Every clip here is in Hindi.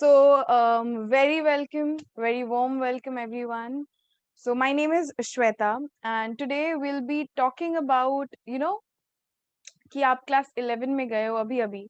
Very welcome, very warm welcome, everyone. So, my name is Shweta, and today we'll be talking about, कि आप क्लास 11 में गए हो अभी अभी,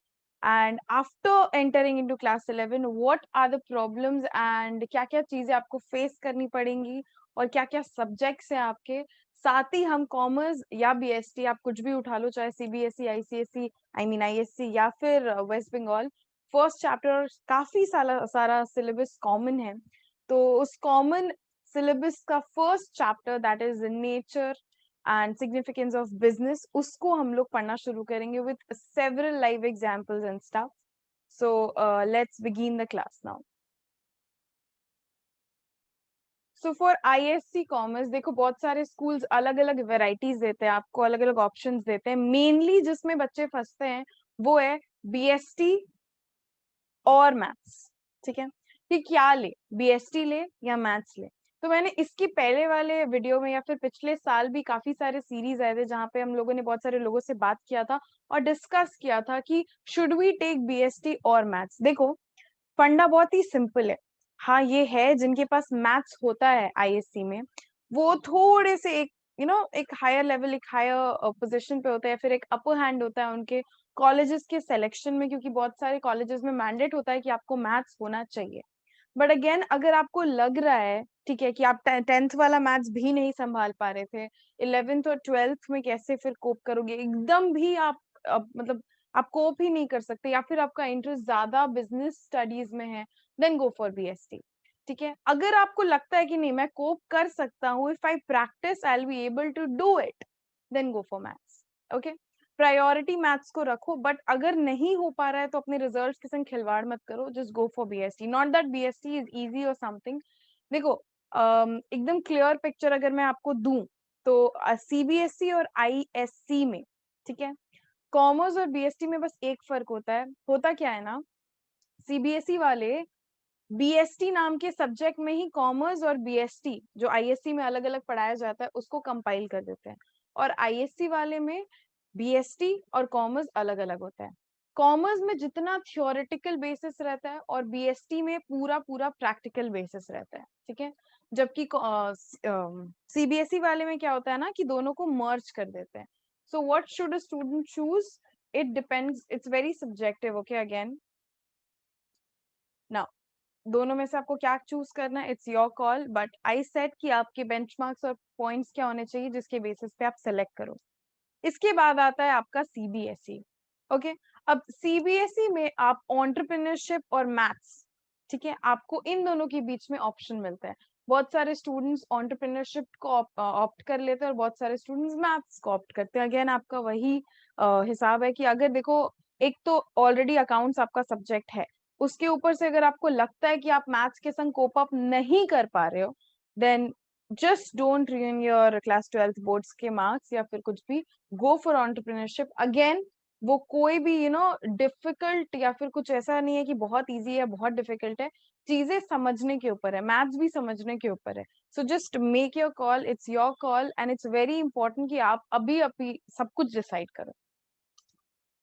and after entering into class 11 what are the problems and क्या क्या चीजें आपको फेस करनी पड़ेंगी और क्या क्या सब्जेक्ट्स हैं आपके। साथ ही हम कॉमर्स या बीएसटी, आप कुछ भी उठा लो, चाहे CBSE, ICSE, I mean ISC या फिर वेस्ट बंगाल, फर्स्ट चैप्टर काफी सारा सारा सिलेबस कॉमन है। तो उस कॉमन सिलेबस का first chapter, that is nature and significance of business, उसको हम लोग पढ़ना शुरू करेंगे with several live examples and stuff. So let's begin the class now. So for ISC commerce, देखो बहुत सारे स्कूल्स अलग अलग वेराइटीज देते हैं आपको, अलग अलग ऑप्शंस देते हैं। मेनली जिसमें बच्चे फंसते हैं वो है बीएसटी और मैथ्स। ठीक है, कि क्या ले, बीएसटी ले या मैथ्स ले। तो मैंने इसकी पहले वाले वीडियो में या फिर पिछले साल भी काफी सारे सीरीज आए थे जहाँ पे हम लोगों ने बहुत सारे लोगों से बात किया था और डिस्कस किया था कि शुड वी टेक बीएसटी और मैथ्स। देखो, फंडा बहुत ही सिंपल है। हाँ, ये है जिनके पास मैथ्स होता है आईएससी में, वो थोड़े से एक एक हायर लेवल, एक हायर पोजीशन पे होता है, फिर एक अपर हैंड होता है उनके कॉलेजेस के सिलेक्शन में, क्योंकि बहुत सारे कॉलेजेस में मैंडेट होता है कि आपको मैथ्स होना चाहिए। बट अगेन, अगर आपको लग रहा है, ठीक है, कि आप 10th वाला मैथ्स भी नहीं संभाल पा रहे थे, 11th और 12th में कैसे फिर कोप करोगे, एकदम भी आप मतलब आप कोप ही नहीं कर सकते, या फिर आपका इंटरेस्ट ज्यादा बिजनेस स्टडीज में है, देन गो फॉर बीएसटी। ठीक है, अगर आपको लगता है कि नहीं मैं कोप कर सकता हूँ, if I practice I will be able to do it, then go for maths. Okay, priority maths को रखो, बट अगर नहीं हो पा रहा है तो अपने रिजल्ट्स के संग खिलवाड़ मत करो, just go for BST. Not that BST is easy और समथिंग। देखो, एकदम क्लियर पिक्चर अगर मैं आपको दूं, तो सीबीएसई और आईएससी में, ठीक है, कॉमर्स और बीएसटी में बस एक फर्क होता है। होता क्या है ना, सीबीएसई वाले बीएसटी नाम के सब्जेक्ट में ही कॉमर्स और बीएसटी जो आईएससी में अलग अलग पढ़ाया जाता है उसको कंपाइल कर देते हैं, और आईएससी वाले में बीएसटी और कॉमर्स अलग अलग होता है। कॉमर्स में जितना थियोरेटिकल बेसिस रहता है और बीएसटी में पूरा पूरा प्रैक्टिकल बेसिस रहता है। ठीक है, जबकि सीबीएसई वाले में क्या होता है ना कि दोनों को मर्ज कर देते हैं। So what should a student choose, it depends, it's very subjective. Okay, again now, दोनों में से आपको क्या चूज करना है, it's your call, but I set कि आपके बेंचमार्क्स और पॉइंट्स क्या होने चाहिए जिसके बेसिस पे आप सेलेक्ट करो। इसके बाद आता है आपका सीबीएसई। ओके, अब सीबीएसई में आप एंटरप्रेन्योरशिप और मैथ्स, ठीक है, आपको इन दोनों के बीच में ऑप्शन मिलता है। बहुत सारे स्टूडेंट्स एंटरप्रेन्योरशिप को ऑप्ट कर लेते हैं और बहुत सारे स्टूडेंट्स मैथ्स को ऑप्ट करते हैं। अगेन आपका वही हिसाब है कि अगर देखो, एक तो ऑलरेडी अकाउंट्स आपका सब्जेक्ट है, उसके ऊपर से अगर आपको लगता है कि आप मैथ्स के संग कोप अप नहीं कर पा रहे हो, then just don't ruin your class 12th boards के मार्क्स या फिर कुछ भी। Go for entrepreneurship. अगेन, वो कोई भी डिफिकल्ट या फिर कुछ ऐसा नहीं है कि बहुत इजी है, बहुत डिफिकल्ट है। चीजें समझने के ऊपर है, मैथ्स भी समझने के ऊपर है। So just make your call, it's your call, and it's very important कि आप अभी अभी सब कुछ डिसाइड करो।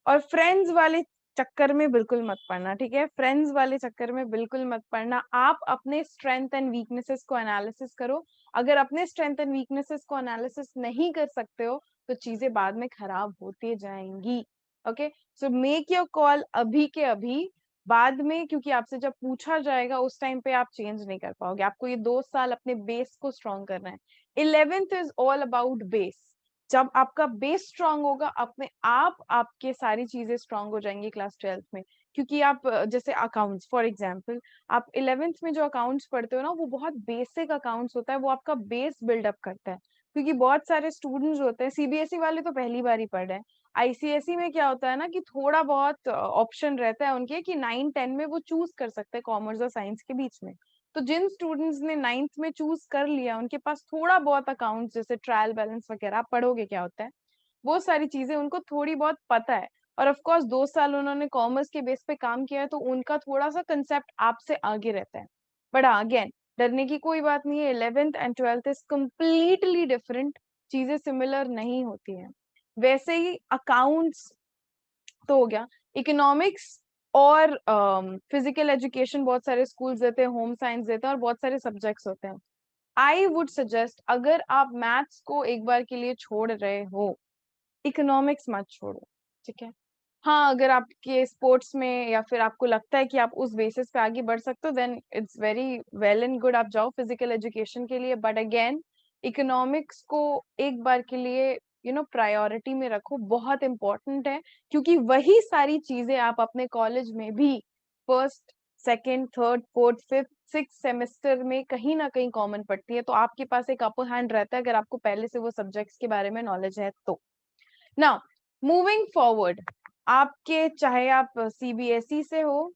और फ्रेंड्स वाले चक्कर में बिल्कुल मत पड़ना, ठीक है, फ्रेंड्स वाले चक्कर में बिल्कुल मत पड़ना। आप अपने स्ट्रेंथ एंड वीकनेसेस को एनालिसिस करो। अगर अपने स्ट्रेंथ एंड वीकनेसेस को एनालिसिस नहीं कर सकते हो तो चीजें बाद में खराब होती जाएंगी। Okay, so make your call अभी के अभी। बाद में, क्योंकि आपसे जब पूछा जाएगा उस टाइम पे आप चेंज नहीं कर पाओगे। आपको ये 2 साल अपने बेस को स्ट्रॉन्ग करना है। 11th is all about base. जब आपका बेस स्ट्रांग होगा, अपने आप आपके सारी चीजें स्ट्रांग हो जाएंगी क्लास 12th में। क्योंकि आप जैसे अकाउंट्स फॉर एग्जांपल, आप 11th में जो अकाउंट्स पढ़ते हो ना, वो बहुत बेसिक अकाउंट्स होता है, वो आपका बेस बिल्डअप करता है। क्योंकि बहुत सारे स्टूडेंट्स होते हैं, सीबीएसई वाले तो पहली बार ही पढ़ रहे हैं, आईसीएसई में क्या होता है ना कि थोड़ा बहुत ऑप्शन रहता है उनके कि 9 10 में वो चूज कर सकते हैं कॉमर्स और साइंस के बीच में। तो जिन स्टूडेंट्स ने 9th में चूज कर लिया, उनके पास थोड़ा बहुत अकाउंट्स जैसे ट्रायल बैलेंस वगैरह, आप पढ़ोगे क्या होता है, वो सारी चीजें उनको थोड़ी बहुत पता है। और ऑफ कोर्स 2 साल उन्होंने कॉमर्स के बेस पे काम किया है, तो उनका थोड़ा सा कंसेप्ट आपसे आगे रहता है। बट अगेन, डरने की कोई बात नहीं है। 11th and 12th is completely different, चीजें सिमिलर नहीं होती हैं। वैसे ही अकाउंट्स तो हो गया, इकोनॉमिक्स और फिजिकल एजुकेशन बहुत सारे स्कूल्स देते हैं, होम साइंस देते हैं और बहुत सारे सब्जेक्ट्स होते हैं। आई वुड सजेस्ट, अगर आप मैथ्स को एक बार के लिए छोड़ रहे हो, इकोनॉमिक्स मत छोड़ो, ठीक है। हाँ, अगर आपके स्पोर्ट्स में या फिर आपको लगता है कि आप उस बेसिस पे आगे बढ़ सकते हो, then it's very well and good, आप जाओ फिजिकल एजुकेशन के लिए। बट अगेन, इकोनॉमिक्स को एक बार के लिए प्रायोरिटी में रखो, बहुत इंपॉर्टेंट है, क्योंकि वही सारी चीजें आप अपने कॉलेज में भी first, second, third, fourth, fifth, six semester में कहीं ना कहीं कॉमन पड़ती है। तो आपके पास एक अपर हैंड रहता है अगर आपको पहले से वो सब्जेक्ट्स के बारे में नॉलेज है तो। नाउ मूविंग फॉरवर्ड, आपके चाहे आप सीबीएसई से हो,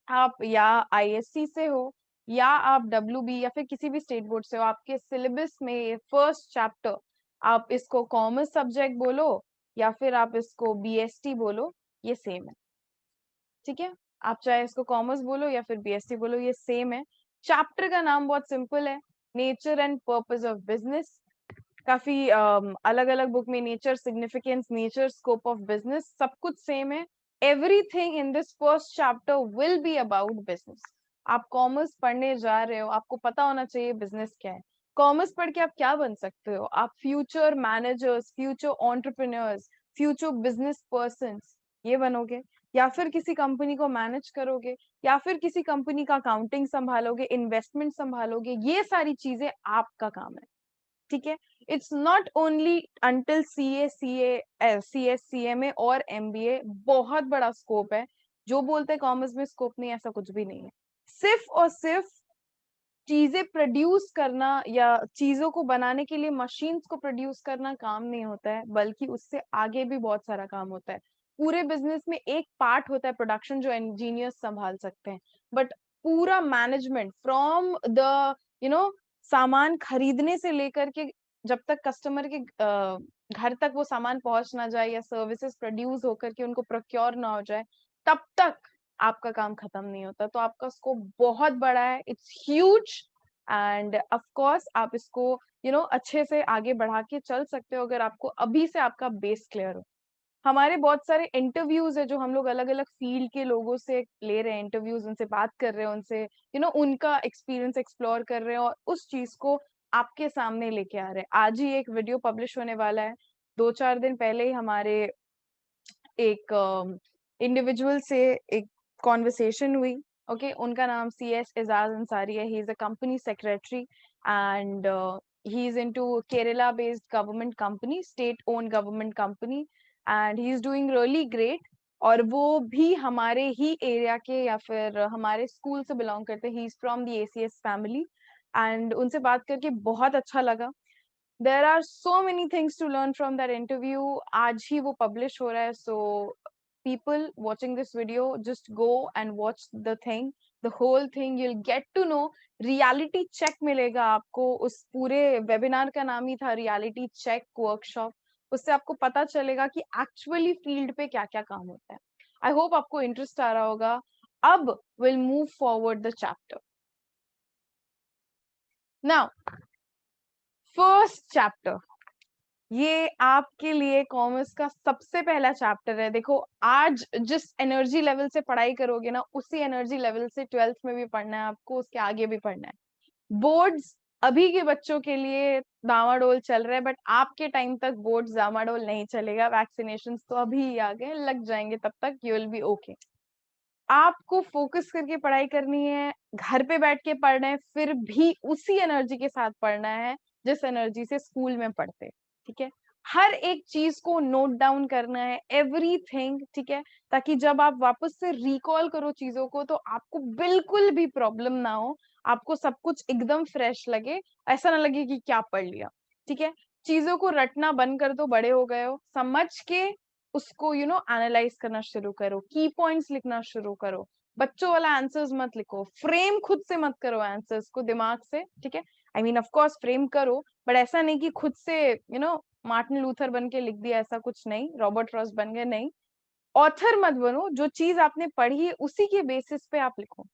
आप या आईएससी से हो, या आप डब्ल्यूबी या फिर किसी भी स्टेट बोर्ड से हो, आपके सिलेबस में ये फर्स्ट चैप्टर, आप इसको कॉमर्स सब्जेक्ट बोलो या फिर आप इसको बीएसटी बोलो, ये सेम है, ठीक है। आप चाहे इसको कॉमर्स बोलो या फिर बीएसटी बोलो, ये सेम है। चैप्टर का नाम बहुत सिंपल है, nature and purpose of business. काफी अलग अलग बुक में nature, significance, nature, scope of business, सब कुछ सेम है। Everything in this first chapter will be about business. आप कॉमर्स पढ़ने जा रहे हो, आपको पता होना चाहिए बिजनेस क्या है। कॉमर्स पढ़ के आप क्या बन सकते हो? आप future managers, future entrepreneurs, future business person, ये बनोगे, या फिर किसी कंपनी को मैनेज करोगे, या फिर किसी कंपनी का अकाउंटिंग संभालोगे, इन्वेस्टमेंट संभालोगे, ये सारी चीजें आपका काम है, ठीक है। It's not only until CA, CS, CMA और एमबीए, बहुत बड़ा स्कोप है। जो बोलते हैं कॉमर्स में स्कोप नहीं, ऐसा कुछ भी नहीं है। सिर्फ और सिर्फ चीजें प्रोड्यूस करना या चीजों को बनाने के लिए मशीन्स को प्रोड्यूस करना काम नहीं होता है, बल्कि उससे आगे भी बहुत सारा काम होता है। पूरे बिजनेस में एक पार्ट होता है प्रोडक्शन, जो इंजीनियर्स संभाल सकते हैं, बट पूरा management from the you know सामान खरीदने से लेकर के जब तक कस्टमर के घर तक वो सामान पहुंच ना जाए या सर्विसेज प्रोड्यूस होकर के उनको प्रोक्योर ना हो जाए, तब तक आपका काम खत्म नहीं होता। तो आपका स्कोप बहुत बड़ा है, it's huge, end of course आप इसको अच्छे से आगे बढ़ा के चल सकते हो अगर आपको अभी से आपका बेस क्लियर हो। हमारे बहुत सारे इंटरव्यूज है जो हम लोग अलग अलग फील्ड के लोगों से ले रहे हैं इंटरव्यूज, उनसे बात कर रहे हैं, उनसे उनका एक्सपीरियंस एक्सप्लोर कर रहे हैं और उस चीज को आपके सामने लेके आ रहे हैं। आज ही एक वीडियो पब्लिश होने वाला है, 2-4 दिन पहले ही हमारे एक इंडिविजुअल से एक कॉन्वर्सेशन हुई, ओके। उनका नाम CS एजाज अंसारी है, he is a company secretary, and he is into Kerala based government company, state own government company, and he is doing really great. और वो भी हमारे ही एरिया के या फिर हमारे स्कूल से बिलोंग करते हैं, he is from the ACS family, and उनसे बात करके बहुत अच्छा लगा। There are so many things to learn from that interview. आज ही वो publish हो रहा है, so people watching this video, just go and watch the thing, the whole thing. You'll get to know, reality check मिलेगा आपको। उस पूरे webinar का नाम ही था reality check workshop। उससे आपको पता चलेगा कि actually field पे क्या क्या काम होता है। I hope आपको interest आ रहा होगा। अब we'll move forward the chapter. Now, first chapter, ये आपके लिए कॉमर्स का सबसे पहला चैप्टर है। देखो, आज जिस एनर्जी लेवल से पढ़ाई करोगे ना, उसी एनर्जी लेवल से 12th में भी पढ़ना है आपको, उसके आगे भी पढ़ना है। बोर्ड्स अभी के बच्चों के लिए डामाडोल चल रहा है, बट आपके टाइम तक बोर्ड्स डामाडोल नहीं चलेगा। वैक्सीनेशन तो अभी ही आ गए, लग जाएंगे, तब तक यू विल बी ओके। आपको फोकस करके पढ़ाई करनी है, घर पे बैठ के पढ़ना है, फिर भी उसी एनर्जी के साथ पढ़ना है जिस एनर्जी से स्कूल में पढ़ते, ठीक है। हर एक चीज को नोट डाउन करना है, एवरीथिंग, ठीक है, ताकि जब आप वापस से रिकॉल करो चीजों को तो आपको बिल्कुल भी प्रॉब्लम ना हो, आपको सब कुछ एकदम फ्रेश लगे, ऐसा ना लगे कि क्या पढ़ लिया, ठीक है। चीजों को रटना बंद कर दो, बड़े हो गए हो, समझ के उसको एनालाइज करना शुरू करो, की पॉइंट्स लिखना शुरू करो। बच्चों वाला आंसर्स मत लिखो, फ्रेम खुद से मत करो आंसर्स को दिमाग से, ठीक है। I mean of course frame करो, बट ऐसा नहीं कि खुद से मार्टिन लूथर बन के लिख दिया, ऐसा कुछ नहीं, रॉबर्ट रॉस बन गए, नहीं। ऑथर मत बनो, जो चीज आपने पढ़ी है उसी के बेसिस पे आप लिखो।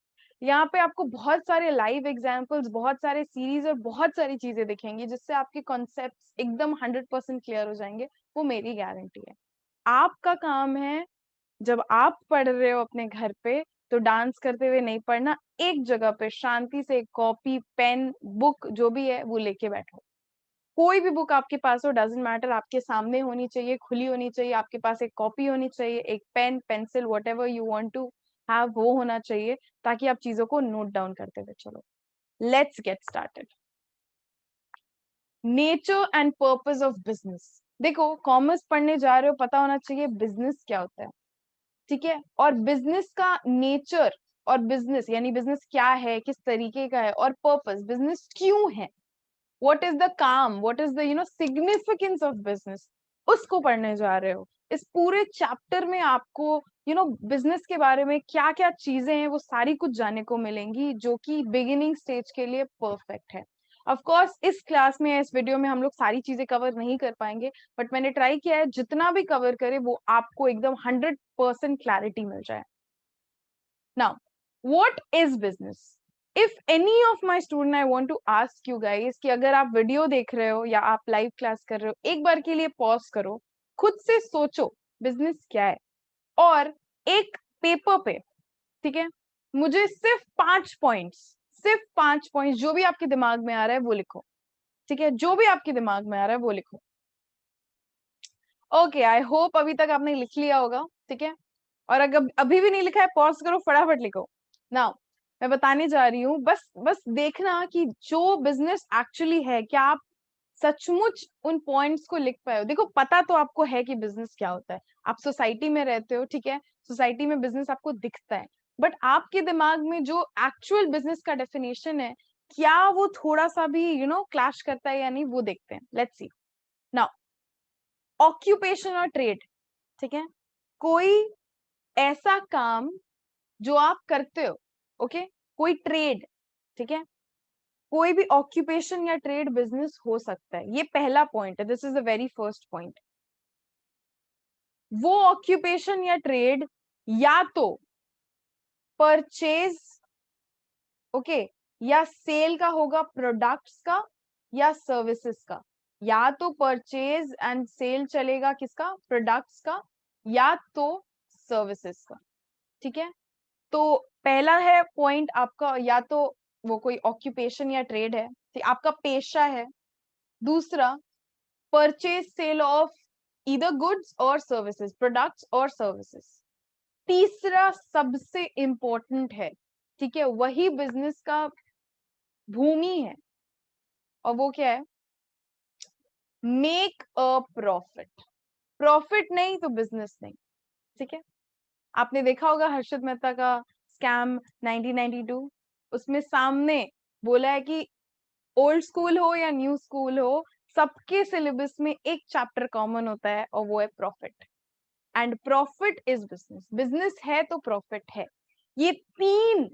यहाँ पे आपको बहुत सारे लाइव एग्जाम्पल्स, बहुत सारे सीरीज और बहुत सारी चीजें दिखेंगी जिससे आपके कॉन्सेप्ट्स एकदम 100% क्लियर हो जाएंगे, वो मेरी गारंटी है। आपका काम है जब आप पढ़ रहे हो अपने घर पे तो डांस करते हुए नहीं पढ़ना, एक जगह पे शांति से कॉपी पेन बुक जो भी है वो लेके बैठो। कोई भी बुक आपके पास हो, डजंट मैटर, आपके सामने होनी चाहिए, खुली होनी चाहिए, आपके पास एक कॉपी होनी चाहिए, एक pen pencil whatever you want to have वो होना चाहिए, ताकि आप चीजों को नोट डाउन करते हुए चलो। Let's get started. Nature and purpose of business. देखो, कॉमर्स पढ़ने जा रहे हो, पता होना चाहिए बिजनेस क्या होता है, ठीक है, और बिजनेस का नेचर, और बिजनेस यानी बिजनेस क्या है, किस तरीके का है, और पर्पस बिजनेस क्यों है, व्हाट इज द काम, what is the significance of business, उसको पढ़ने जा रहे हो। इस पूरे चैप्टर में आपको बिजनेस के बारे में क्या क्या चीजें हैं वो सारी कुछ जानने को मिलेंगी, जो कि बिगिनिंग स्टेज के लिए परफेक्ट है। ऑफ कोर्स इस क्लास में, इस वीडियो में हम लोग सारी चीजें कवर नहीं कर पाएंगे, बट मैंने ट्राई किया है जितना भी कवर करे वो आपको एकदम 100% क्लैरिटी मिल जाए। Now, what is business? If any of my student, I want to ask you guys कि अगर आप वीडियो देख रहे हो या आप लाइव क्लास कर रहे हो, एक बार के लिए पॉज करो, खुद से सोचो बिजनेस क्या है, और एक पेपर पे, ठीक है, मुझे सिर्फ 5 पॉइंट्स जो भी आपके दिमाग में आ रहा है वो लिखो, ठीक है, जो भी आपके दिमाग में आ रहा है वो लिखो। ओके, आई होप अभी तक आपने लिख लिया होगा, ठीक है, और अगर अभी भी नहीं लिखा है पॉज करो, फटाफट लिखो। नाउ मैं बताने जा रही हूँ, बस बस देखना कि जो बिजनेस एक्चुअली है, क्या आप सचमुच उन पॉइंट्स को लिख पाए हो। देखो, पता तो आपको है कि बिजनेस क्या होता है, आप सोसाइटी में रहते हो, ठीक है, सोसाइटी में बिजनेस आपको दिखता है, बट आपके दिमाग में जो एक्चुअल बिजनेस का डेफिनेशन है, क्या वो थोड़ा सा भी क्लैश करता है या नहीं, वो देखते हैं। Let's see. नाउ, ऑक्यूपेशन और ट्रेड, ठीक है, कोई ऐसा काम जो आप करते हो, ओके, कोई ट्रेड, ठीक है, कोई भी ऑक्यूपेशन या ट्रेड बिजनेस हो सकता है, ये पहला पॉइंट है, this is the very first point. वो ऑक्यूपेशन या ट्रेड या तो परचेज, ओके, या सेल का होगा, प्रोडक्ट्स का या सर्विसेज का, या तो परचेज एंड सेल चलेगा किसका, प्रोडक्ट्स का, या तो सर्विसेज का, ठीक है। तो पहला है पॉइंट आपका, या तो वो कोई ऑक्यूपेशन या ट्रेड है, ठीक, आपका पेशा है। दूसरा, purchase sale of either goods और सर्विसेज, प्रोडक्ट्स और सर्विसेज। तीसरा सबसे इंपॉर्टेंट है, ठीक है, वही बिजनेस का भूमि है, और वो क्या है, मेक अ प्रॉफिट। प्रॉफिट नहीं तो बिजनेस नहीं, ठीक है। आपने देखा होगा हर्षद मेहता का स्कैम 1992, उसमें सामने बोला है कि ओल्ड स्कूल हो या न्यू स्कूल हो, सबके सिलेबस में एक चैप्टर कॉमन होता है, और वो है profit. And profit is business, business है तो प्रॉफिट है। ये तीन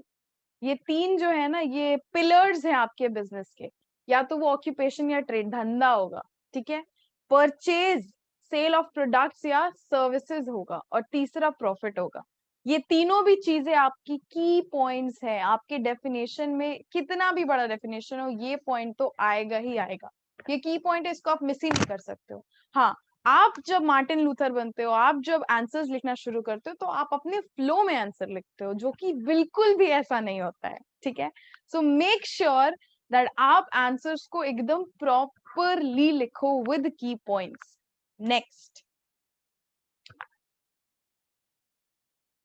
ये तीन जो है ना, ये पिलर्स हैं आपके बिजनेस के। या तो वो ऑक्यूपेशन या ट्रेड धंधा होगा, ठीक है, परचेज सेल ऑफ प्रोडक्ट्स या सर्विसेज होगा, और तीसरा प्रॉफिट होगा। ये तीनों भी चीजें आपकी की पॉइंट्स है, आपके डेफिनेशन में कितना भी बड़ा डेफिनेशन हो, ये पॉइंट तो आएगा ही आएगा। ये की पॉइंट है, इसको आप मिस ही नहीं कर सकते हो। हाँ, आप जब मार्टिन लूथर बनते हो, आप जब आंसर्स लिखना शुरू करते हो, तो आप अपने फ्लो में आंसर लिखते हो, जो कि बिल्कुल भी ऐसा नहीं होता है, ठीक है। सो मेक श्योर दैट आप आंसर्स को एकदम प्रॉपरली लिखो विद की पॉइंट्स। नेक्स्ट,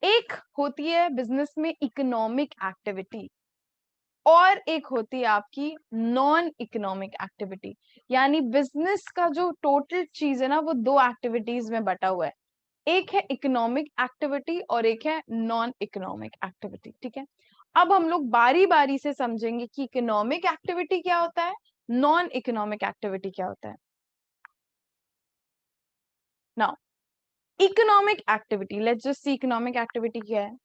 एक होती है बिजनेस में इकोनॉमिक एक्टिविटी, और एक होती है आपकी नॉन इकोनॉमिक एक्टिविटी। यानी बिजनेस का जो टोटल चीज है ना, वो दो एक्टिविटीज में बटा हुआ है, एक है इकोनॉमिक एक्टिविटी और एक है नॉन इकोनॉमिक एक्टिविटी, ठीक है। अब हम लोग बारी बारी से समझेंगे कि इकोनॉमिक एक्टिविटी क्या होता है, नॉन इकोनॉमिक एक्टिविटी क्या होता है। Now, economic activity, let's just see economic activity क्या है।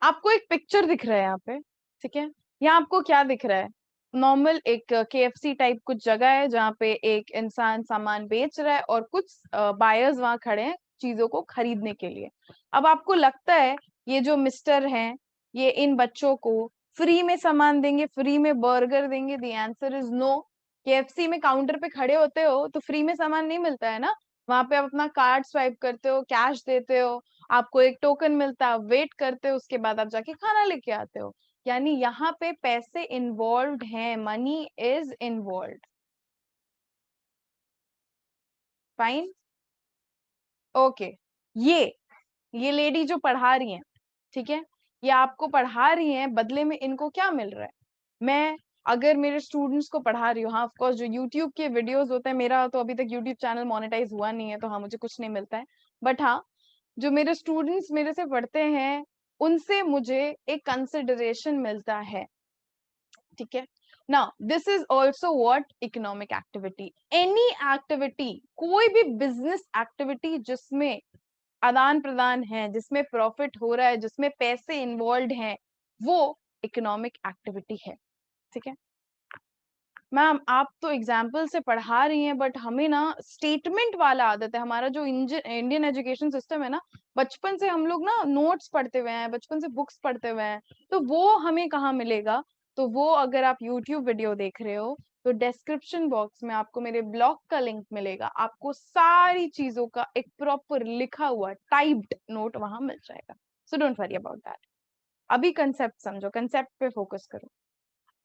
आपको एक पिक्चर दिख रहा है यहाँ पे, ठीक है, यहाँ आपको क्या दिख रहा है, नॉर्मल एक KFC टाइप कुछ जगह है, जहाँ पे एक इंसान सामान बेच रहा है और कुछ बायर्स वहां खड़े हैं चीजों को खरीदने के लिए। अब आपको लगता है ये जो मिस्टर हैं, ये इन बच्चों को फ्री में सामान देंगे, फ्री में बर्गर देंगे? The answer is no. KFC में काउंटर पे खड़े होते हो तो फ्री में सामान नहीं मिलता है ना, वहां पे आप अपना कार्ड स्वाइप करते हो, कैश देते हो, आपको एक टोकन मिलता है, वेट करते हो, उसके बाद आप जाके खाना लेके आते हो। यानी यहाँ पे पैसे इन्वॉल्व हैं, money is involve. Fine, okay. ये ये लेडी जो पढ़ा रही है, ठीक है, ये आपको पढ़ा रही है, बदले में इनको क्या मिल रहा है? मैं अगर मेरे स्टूडेंट्स को पढ़ा रही हूँ, हाँ ऑफ कोर्स जो यूट्यूब के वीडियोस होते हैं, मेरा तो अभी तक यूट्यूब चैनल मोनेटाइज हुआ नहीं है, तो हाँ मुझे कुछ नहीं मिलता है। बट हाँ, जो मेरे स्टूडेंट्स मेरे से पढ़ते हैं, उनसे मुझे एक कंसिडरेशन मिलता है, ठीक है। Now this is also what economic activity, any activity, कोई भी बिजनेस एक्टिविटी जिसमें आदान प्रदान है, जिसमें प्रॉफिट हो रहा है, जिसमें पैसे इन्वॉल्व हैं, वो इकोनॉमिक एक्टिविटी है, ठीक है। मैम आप तो एग्जाम्पल से पढ़ा रही हैं, बट हमें ना स्टेटमेंट वाला आदत है, हमारा जो इंडियन एजुकेशन सिस्टम है ना, बचपन से हम लोग ना नोट्स पढ़ते हुए हैं, बचपन से बुक्स पढ़ते हुए हैं, तो वो हमें कहाँ मिलेगा? तो वो अगर आप यूट्यूब वीडियो देख रहे हो, तो डिस्क्रिप्शन बॉक्स में आपको मेरे ब्लॉग का लिंक मिलेगा, आपको सारी चीजों का एक प्रॉपर लिखा हुआ टाइप्ड नोट वहां मिल जाएगा। So don't worry about that. अभी कंसेप्ट समझो, कंसेप्ट पे फोकस करो।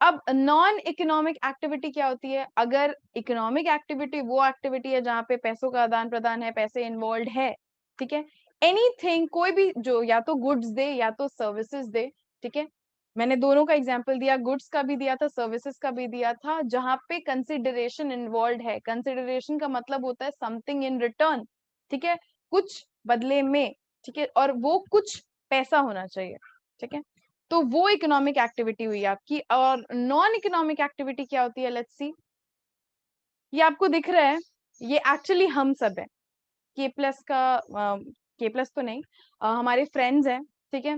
अब नॉन इकोनॉमिक एक्टिविटी क्या होती है? अगर इकोनॉमिक एक्टिविटी वो एक्टिविटी है जहां पे पैसों का आदान प्रदान है, पैसे इन्वॉल्व है, ठीक है। एनीथिंग, कोई भी जो या तो गुड्स दे या तो सर्विसेज दे, ठीक है। मैंने दोनों का एग्जांपल दिया, गुड्स का भी दिया था, सर्विसेज का भी दिया था, जहां पे कंसिडरेशन इन्वॉल्व है। कंसिडरेशन का मतलब होता है समथिंग इन रिटर्न, ठीक है, कुछ बदले में, ठीक है, और वो कुछ पैसा होना चाहिए, ठीक है। तो वो इकोनॉमिक एक्टिविटी हुई आपकी। और नॉन इकोनॉमिक एक्टिविटी क्या होती है? लेट्स सी, ये आपको दिख रहा है, ये एक्चुअली हम सब है, के प्लस का, के प्लस तो नहीं, हमारे फ्रेंड्स हैं, ठीक है,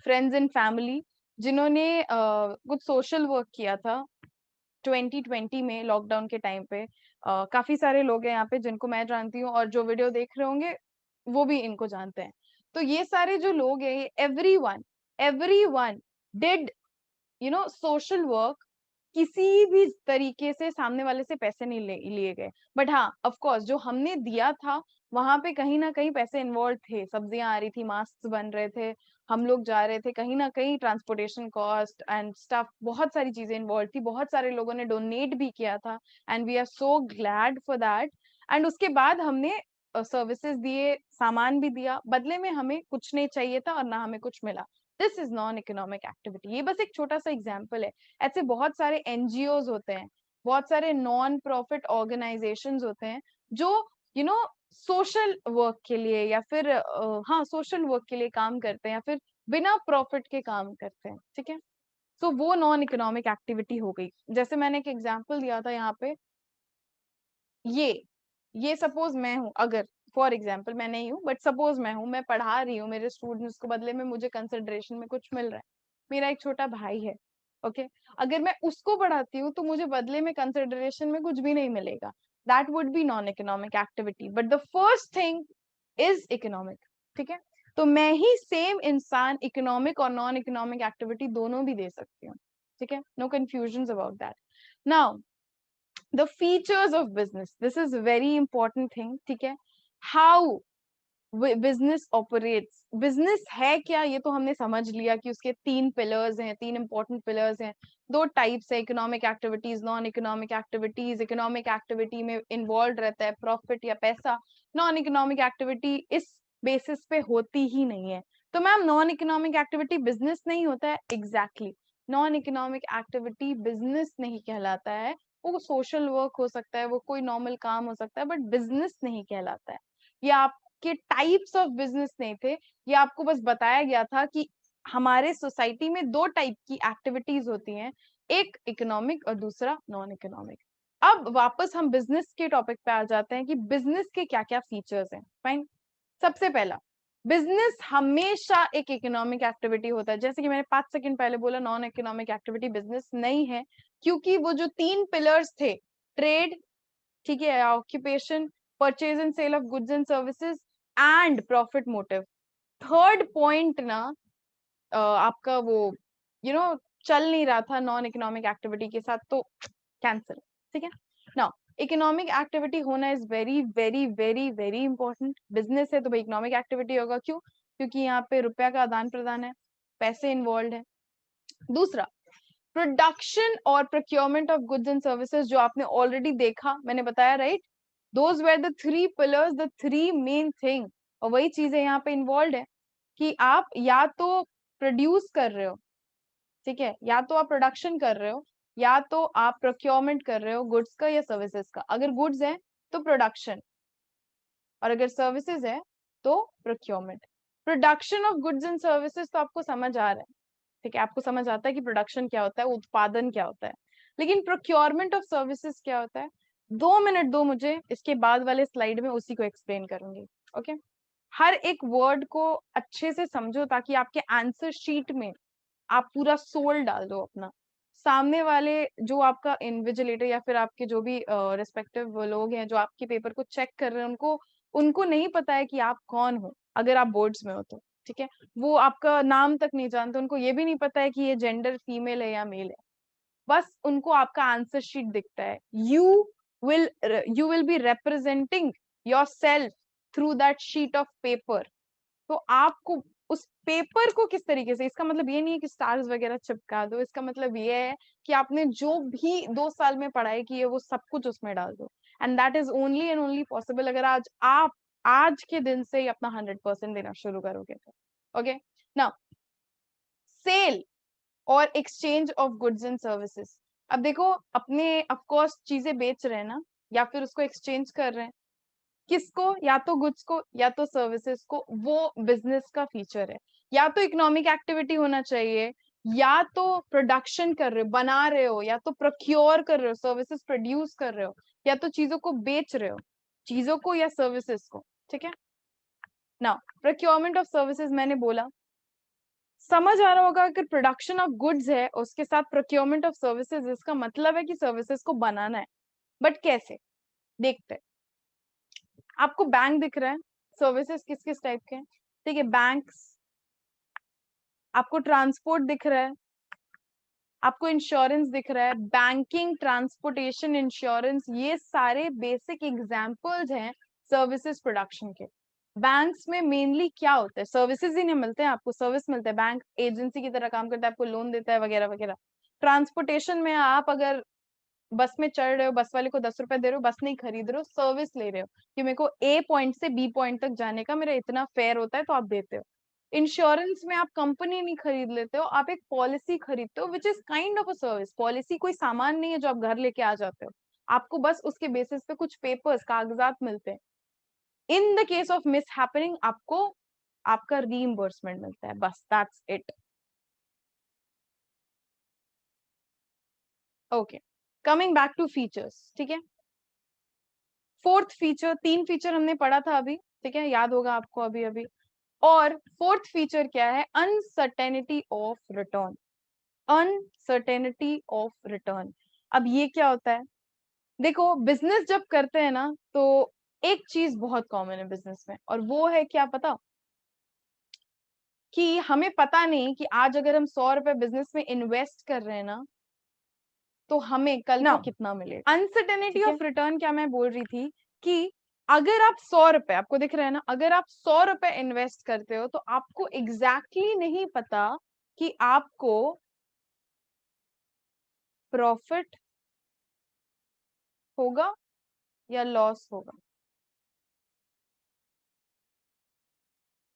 फ्रेंड्स इन फैमिली, जिन्होंने कुछ सोशल वर्क किया था 2020 में लॉकडाउन के टाइम पे। काफी सारे लोग हैं यहाँ पे जिनको मैं जानती हूँ, और जो वीडियो देख रहे होंगे वो भी इनको जानते हैं। तो ये सारे जो लोग हैं, ये every one did social work. किसी भी तरीके से सामने वाले से पैसे नहीं लिए गए, बट हाँ ऑफ कोर्स जो हमने दिया था, वहां पे कहीं ना कहीं पैसे इन्वॉल्व थे, सब्जियां आ रही थी, मास्क बन रहे थे, हम लोग जा रहे थे, कहीं ना कहीं ट्रांसपोर्टेशन कॉस्ट एंड स्टफ, बहुत सारी चीजें इन्वॉल्व थी, बहुत सारे लोगों ने डोनेट भी किया था, and we are so glad for that. And उसके बाद हमने सर्विसेज दिए, सामान भी दिया, बदले में हमें कुछ नहीं चाहिए था और ना हमें कुछ मिला। This is non economic activity. ये बस एक छोटा सा एग्जाम्पल है, ऐसे बहुत सारे एनजीओज होते हैं, बहुत सारे नॉन प्रॉफिट ऑर्गेनाइजेशंस होते हैं, जो यू नो सोशल वर्क के लिए या फिर हाँ सोशल वर्क के लिए काम करते हैं, या फिर बिना प्रॉफिट के काम करते हैं, ठीक है। सो वो नॉन इकोनॉमिक एक्टिविटी हो गई। जैसे मैंने एक एग्जांपल दिया था यहाँ पे, ये ये सपोज मैं हूँ, अगर फॉर एग्जाम्पल मैं नहीं हूँ, बट सपोज मैं हूँ, मैं पढ़ा रही हूँ मेरे स्टूडेंट्स को, बदले में मुझे कंसिडरेशन में कुछ मिल रहा है। मेरा एक छोटा भाई है, ओके, अगर मैं उसको पढ़ाती हूँ तो मुझे बदले में कंसिडरेशन में कुछ भी नहीं मिलेगा। That would be non economic activity, but the first thing is economic, ठीक है। तो मैं ही सेम इंसान इकोनॉमिक और नॉन इकोनॉमिक एक्टिविटी दोनों भी दे सकती हूँ, ठीक है, no confusion about that. Now the features of business, this is a very important thing, ठीक है। how बिजनेस ऑपरेट्स, बिजनेस है क्या ये तो हमने समझ लिया कि उसके तीन पिलर्स हैं, तीन इंपॉर्टेंट पिलर्स हैं, दो टाइप्स है, economic activities, non economic activities. Economic activity में इन्वॉल्व रहता है प्रॉफिट या पैसा, नॉन इकोनॉमिक एक्टिविटी इस बेसिस पे होती ही नहीं है। तो ma'am non economic activity business नहीं होता है? Exactly, non economic activity business नहीं कहलाता है। वो सोशल वर्क हो सकता है, वो कोई नॉर्मल काम हो सकता है, बट बिजनेस नहीं कहलाता है। ये आप के टाइप्स ऑफ बिजनेस नहीं थे, ये आपको बस बताया गया था कि हमारे सोसाइटी में दो टाइप की एक्टिविटीज होती हैं, एक इकोनॉमिक और दूसरा नॉन इकोनॉमिक। अब वापस हम बिजनेस के टॉपिक पे आ जाते हैं कि बिजनेस के क्या क्या फीचर्स हैं। फाइन, सबसे पहला, बिजनेस हमेशा एक इकोनॉमिक एक्टिविटी होता है। जैसे कि मैंने 5 सेकंड पहले बोला, नॉन इकोनॉमिक एक्टिविटी बिजनेस नहीं है, क्योंकि वो जो तीन पिलर्स थे, ट्रेड, ठीक है, occupation, purchase and sale of goods and services, and profit motive, third point ना आपका वो यू you नो चल नहीं रहा था नॉन इकोनॉमिक एक्टिविटी के साथ, तो कैंसिल, ठीक है। नाउ इकोनॉमिक एक्टिविटी होना is very very very very important. Business है तो भाई इकोनॉमिक एक्टिविटी होगा, क्यों? क्योंकि यहाँ पे रुपया का आदान प्रदान है, पैसे इन्वॉल्व है। दूसरा, प्रोडक्शन और procurement of goods and services, जो आपने ऑलरेडी देखा, मैंने बताया, right? Those were the three pillars, the three main thing. और वही चीजें यहाँ पे इन्वॉल्व है कि आप या तो प्रोड्यूस कर रहे हो, ठीक है, या तो आप प्रोडक्शन कर रहे हो, या तो आप प्रोक्योरमेंट कर रहे हो गुड्स का या सर्विसेज का। अगर गुड्स है तो प्रोडक्शन, और अगर सर्विसेज है तो procurement. Production of goods and services तो आपको समझ आ रहा है, ठीक है, आपको समझ आता है कि प्रोडक्शन क्या होता है, उत्पादन क्या होता है। लेकिन प्रोक्योरमेंट ऑफ सर्विसेज क्या होता है? 2 मिनट दो मुझे, इसके बाद वाले स्लाइड में उसी को एक्सप्लेन करूंगी। ओके, हर एक वर्ड को अच्छे से समझो ताकि आपके आंसर शीट में आप पूरा सोल डाल दो अपना। सामने वाले जो आपका इन्विजिलेटर या फिर आपके जो भी रिस्पेक्टिव लोग हैं जो आपके पेपर को चेक कर रहे हैं, उनको उनको नहीं पता है कि आप कौन हो, अगर आप बोर्ड्स में हो तो, ठीक है। वो आपका नाम तक नहीं जानते, उनको ये भी नहीं पता है कि ये जेंडर फीमेल है या मेल है। बस उनको आपका आंसर शीट दिखता है। Will you will be representing your self through that sheet of paper. तो आपको उस पेपर को किस तरीके से, इसका मतलब ये नहीं है कि स्टार्स वगैरह चिपका दो, इसका मतलब ये है कि आपने जो भी 2 साल में पढ़ाई की है वो सब कुछ उसमें डाल दो। And that is only and only possible अगर आज आप आज के दिन से ही अपना 100% देना शुरू करोगे तो। ओके, नाउ सेल और exchange of goods and services. अब देखो, अपने ऑफकोर्स चीजें बेच रहे हैं ना, या फिर उसको एक्सचेंज कर रहे हैं, किसको? या तो गुड्स को या तो सर्विसेज को। वो बिजनेस का फीचर है। या तो इकोनॉमिक एक्टिविटी होना चाहिए, या तो प्रोडक्शन कर रहे हो, बना रहे हो, या तो प्रोक्योर कर रहे हो, सर्विसेज प्रोड्यूस कर रहे हो, या तो चीजों को बेच रहे हो, चीजों को या सर्विसेज को, ठीक है। नाउ प्रोक्योरमेंट ऑफ सर्विसेज मैंने बोला, समझ आ रहा होगा। अगर प्रोडक्शन ऑफ गुड्स है उसके साथ प्रोक्योरमेंट ऑफ सर्विसेज, इसका मतलब है कि सर्विसेज को बनाना है। बट कैसे? देखते हैं। आपको बैंक दिख रहा है, सर्विसेज किस किस टाइप के हैं, ठीक है, बैंक्स। आपको ट्रांसपोर्ट दिख रहा है, आपको इंश्योरेंस दिख रहा है, बैंकिंग, ट्रांसपोर्टेशन, इंश्योरेंस, ये सारे बेसिक एग्जांपल्स हैं सर्विसेज प्रोडक्शन के। बैंक्स में मेनली क्या होता है? सर्विसेज ही नहीं मिलते हैं आपको, सर्विस मिलते हैं, बैंक एजेंसी की तरह काम करता है, आपको लोन देता है वगैरह वगैरह। ट्रांसपोर्टेशन में आप अगर बस में चढ़ रहे हो, बस वाले को 10 रुपए दे रहे हो, बस नहीं खरीद रहे हो, सर्विस ले रहे हो कि मेरे को ए पॉइंट से बी पॉइंट तक जाने का मेरा इतना फेयर होता है, तो आप देते हो। इंश्योरेंस में आप कंपनी नहीं खरीद लेते हो, आप एक पॉलिसी खरीदते हो, which is kind of a service. Policy कोई सामान नहीं है जो आप घर लेके आ जाते हो, आपको बस उसके बेसिस पे कुछ पेपर्स, कागजात मिलते हैं। In the case of mishappening आपको आपका रीइंबर्समेंट मिलता है, बस that's it. Okay, coming back to features, ठीक है। फोर्थ फीचर, 3 फीचर हमने पढ़ा था अभी, ठीक है, याद होगा आपको अभी अभी। और फोर्थ फीचर क्या है? Uncertainty of return. Uncertainty of return. अब ये क्या होता है? देखो, बिजनेस जब करते हैं ना, तो एक चीज बहुत कॉमन है बिजनेस में, और वो है क्या पता? कि हमें पता नहीं कि आज अगर हम 100 रुपए बिजनेस में इन्वेस्ट कर रहे हैं ना, तो हमें कल को कितना मिलेगा। अनसर्टेनिटी ऑफ रिटर्न क्या मैं बोल रही थी कि अगर आप 100 रुपए, आपको दिख रहा है ना, अगर आप 100 रुपए इन्वेस्ट करते हो तो आपको एग्जैक्टली नहीं पता कि आपको प्रॉफिट होगा या लॉस होगा,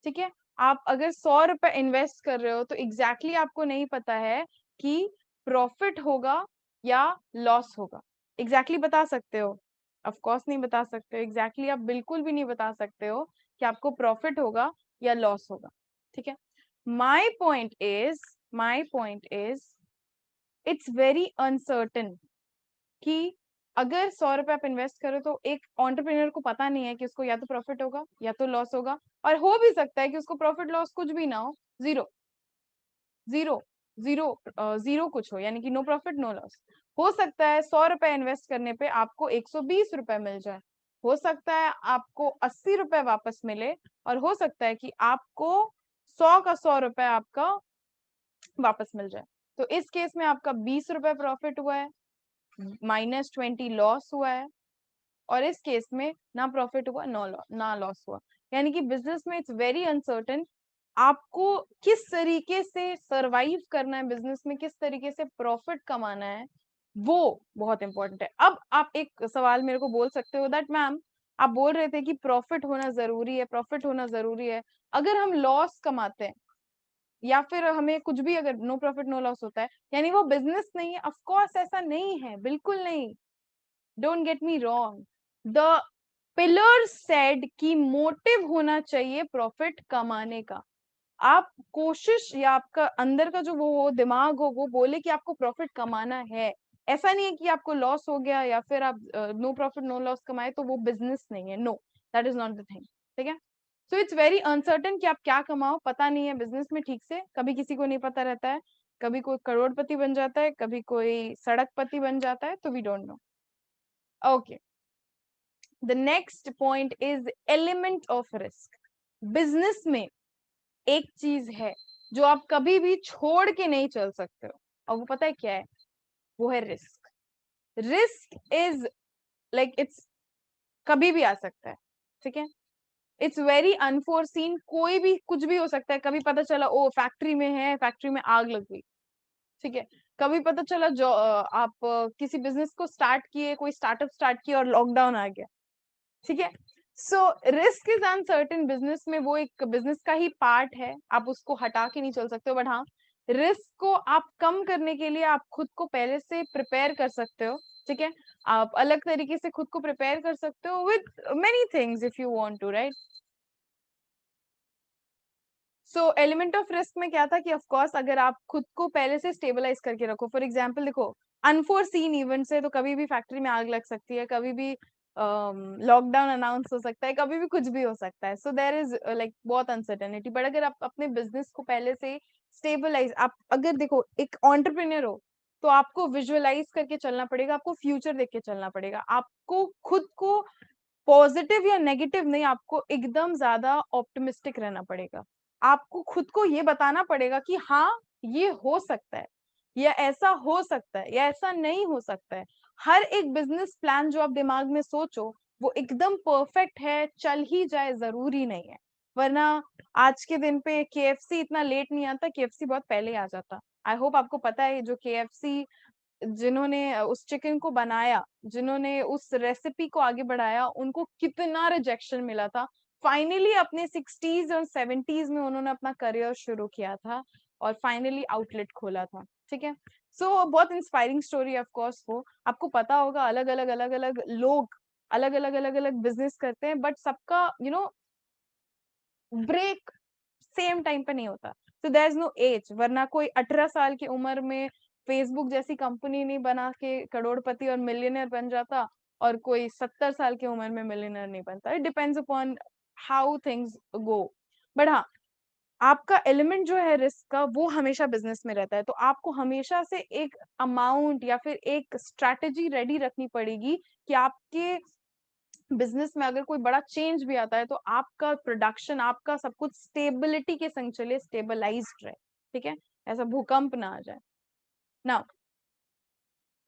ठीक है। आप अगर 100 रुपए इन्वेस्ट कर रहे हो तो एग्जैक्टली आपको नहीं पता है कि प्रॉफिट होगा या लॉस होगा। एग्जैक्टली बता सकते हो? ऑफ कोर्स नहीं बता सकते हो। एग्जैक्टली आप बिल्कुल भी नहीं बता सकते हो कि आपको प्रॉफिट होगा या लॉस होगा, ठीक है। My point is it's very uncertain कि अगर 100 रुपए आप इन्वेस्ट करो तो एक ऑन्टरप्रेन्योर को पता नहीं है कि उसको या तो प्रॉफिट होगा या तो लॉस होगा। और हो भी सकता है कि उसको प्रॉफिट लॉस कुछ भी ना हो, जीरो, जीरो, जीरो, जीरो कुछ हो, यानी कि नो प्रॉफिट नो लॉस। हो सकता है 100 रुपए इन्वेस्ट करने पे आपको 120 रुपए मिल जाए, हो सकता है आपको 80 रुपए वापस मिले, और हो सकता है कि आपको 100 का 100 रुपए आपका वापस मिल जाए। तो इस केस में आपका 20 रुपए प्रॉफिट हुआ है, -20 लॉस हुआ है, और इस केस में ना प्रॉफिट हुआ ना लॉस हुआ। यानी कि बिजनेस में इट्स वेरी अनसर्टेन। आपको किस तरीके से सरवाइव करना है बिजनेस में, किस तरीके से प्रॉफिट कमाना है, वो बहुत इंपॉर्टेंट है। अब आप एक सवाल मेरे को बोल सकते हो दैट मैम आप बोल रहे थे कि प्रॉफिट होना जरूरी है, प्रॉफिट होना जरूरी है, अगर हम लॉस कमाते हैं या फिर हमें कुछ भी, अगर नो प्रॉफिट नो लॉस होता है, यानी वो बिजनेस नहीं है? ऑफ कोर्स ऐसा नहीं है, बिल्कुल नहीं। Don't get me wrong, the pillar said कि मोटिव होना चाहिए प्रॉफिट कमाने का। आप कोशिश या आपका अंदर का जो वो दिमाग हो वो बोले कि आपको प्रॉफिट कमाना है। ऐसा नहीं है कि आपको लॉस हो गया या फिर आप नो प्रॉफिट नो लॉस कमाए तो वो बिजनेस नहीं है। No, that is not the thing. ठीक है, सो इट्स वेरी अनसर्टेन कि आप क्या कमाओ, पता नहीं है बिजनेस में ठीक से, कभी किसी को नहीं पता रहता है, कभी कोई करोड़पति बन जाता है, कभी कोई सड़कपति बन जाता है, तो we don't know. Okay, the next point is element of risk. Business में एक चीज है जो आप कभी भी छोड़ के नहीं चल सकते हो, और वो पता है क्या है? वो है risk. Risk is like it's कभी भी आ सकता है। ठीक है, इट्स वेरी अनफोर्सीन, कोई भी कुछ भी हो सकता है। कभी पता चला ओ फैक्ट्री में है, फैक्ट्री में आग लग गई। ठीक है, कभी पता चला जो आप किसी बिजनेस को स्टार्ट किए, कोई स्टार्टअप स्टार्ट किया और लॉकडाउन आ गया। ठीक है, so risk is uncertain. Business में वो एक बिजनेस का ही पार्ट है, आप उसको हटा के नहीं चल सकते हो। बट हाँ, रिस्क को आप कम करने के लिए आप खुद को पहले से प्रिपेयर कर सकते हो। ठीक है, आप अलग तरीके से खुद को प्रिपेयर कर सकते हो with many things if you want to, right? So element of risk में क्या था कि ऑफ कोर्स अगर आप खुद को पहले से स्टेबलाइज करके रखो, फॉर एग्जांपल देखो, अनफोर्सीन इवेंट से तो कभी भी फैक्ट्री में आग लग सकती है, कभी भी लॉकडाउन अनाउंस हो सकता है, कभी भी कुछ भी हो सकता है। सो देयर इज लाइक बहुत अनसर्टेनिटी। बट अगर आप अपने बिजनेस को पहले से स्टेबलाइज, आप अगर देखो एक एंटरप्रेन्योर हो तो आपको विजुअलाइज करके चलना पड़ेगा, आपको फ्यूचर देख के चलना पड़ेगा, आपको खुद को पॉजिटिव या नेगेटिव नहीं, आपको एकदम ज्यादा ऑप्टिमिस्टिक रहना पड़ेगा। आपको खुद को ये बताना पड़ेगा कि हाँ, ये हो सकता है, या ऐसा हो सकता है, या ऐसा नहीं हो सकता है। हर एक बिजनेस प्लान जो आप दिमाग में सोचो वो एकदम परफेक्ट है, चल ही जाए, जरूरी नहीं है। वरना आज के दिन पे केएफसी इतना लेट नहीं आता, केएफसी बहुत पहले आ जाता। आई होप आपको पता है जो केएफसी, जिन्होंने उस चिकन को बनाया, जिन्होंने उस रेसिपी को आगे बढ़ाया, उनको कितना रिजेक्शन मिला था। फाइनली अपने 60s और 70s में उन्होंने अपना करियर शुरू किया था और फाइनली आउटलेट खोला था। ठीक है, सो बहुत इंस्पायरिंग स्टोरी ऑफ कोर्स। वो आपको पता होगा, अलग अलग लोग अलग अलग बिजनेस करते हैं, बट सबका ब्रेक सेम टाइम पे नहीं होता। So there is no age, वरना कोई 18 साल की उम्र में फेसबुक जैसी कंपनी नहीं बना के करोड़पति और मिलियनर बन जाता, और कोई 70 साल की उम्र में मिलियनर नहीं बनता। It depends upon how things go. But हाँ, आपका एलिमेंट जो है रिस्क का वो हमेशा बिजनेस में रहता है, तो आपको हमेशा से एक अमाउंट या फिर एक स्ट्रैटेजी रेडी रखनी पड़ेगी कि आपके बिजनेस में अगर कोई बड़ा चेंज भी आता है तो आपका प्रोडक्शन, आपका सब कुछ स्टेबिलिटी के संग चले, स्टेबलाइज्ड रहे। ठीक है, ऐसा भूकंप ना आ जाए। Now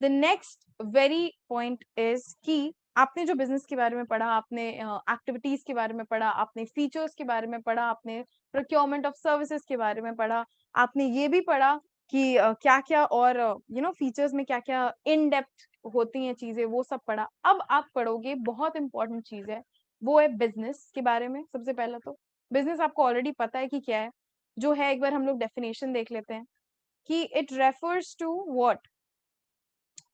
the next very point is कि आपने जो बिजनेस के बारे में पढ़ा, आपने एक्टिविटीज के बारे में पढ़ा, आपने फीचर्स के बारे में पढ़ा, आपने प्रोक्योरमेंट ऑफ सर्विसेज के बारे में पढ़ा, आपने ये भी पढ़ा कि क्या क्या और फीचर्स में क्या क्या इन डेप्थ होती हैं चीजें, वो सब पढ़ा। अब आप पढ़ोगे बहुत इंपॉर्टेंट चीज है, वो है बिजनेस के बारे में। सबसे पहला तो बिजनेस आपको ऑलरेडी पता है कि क्या है, जो है एक बार हम लोग डेफिनेशन देख लेते हैं कि it refers to what.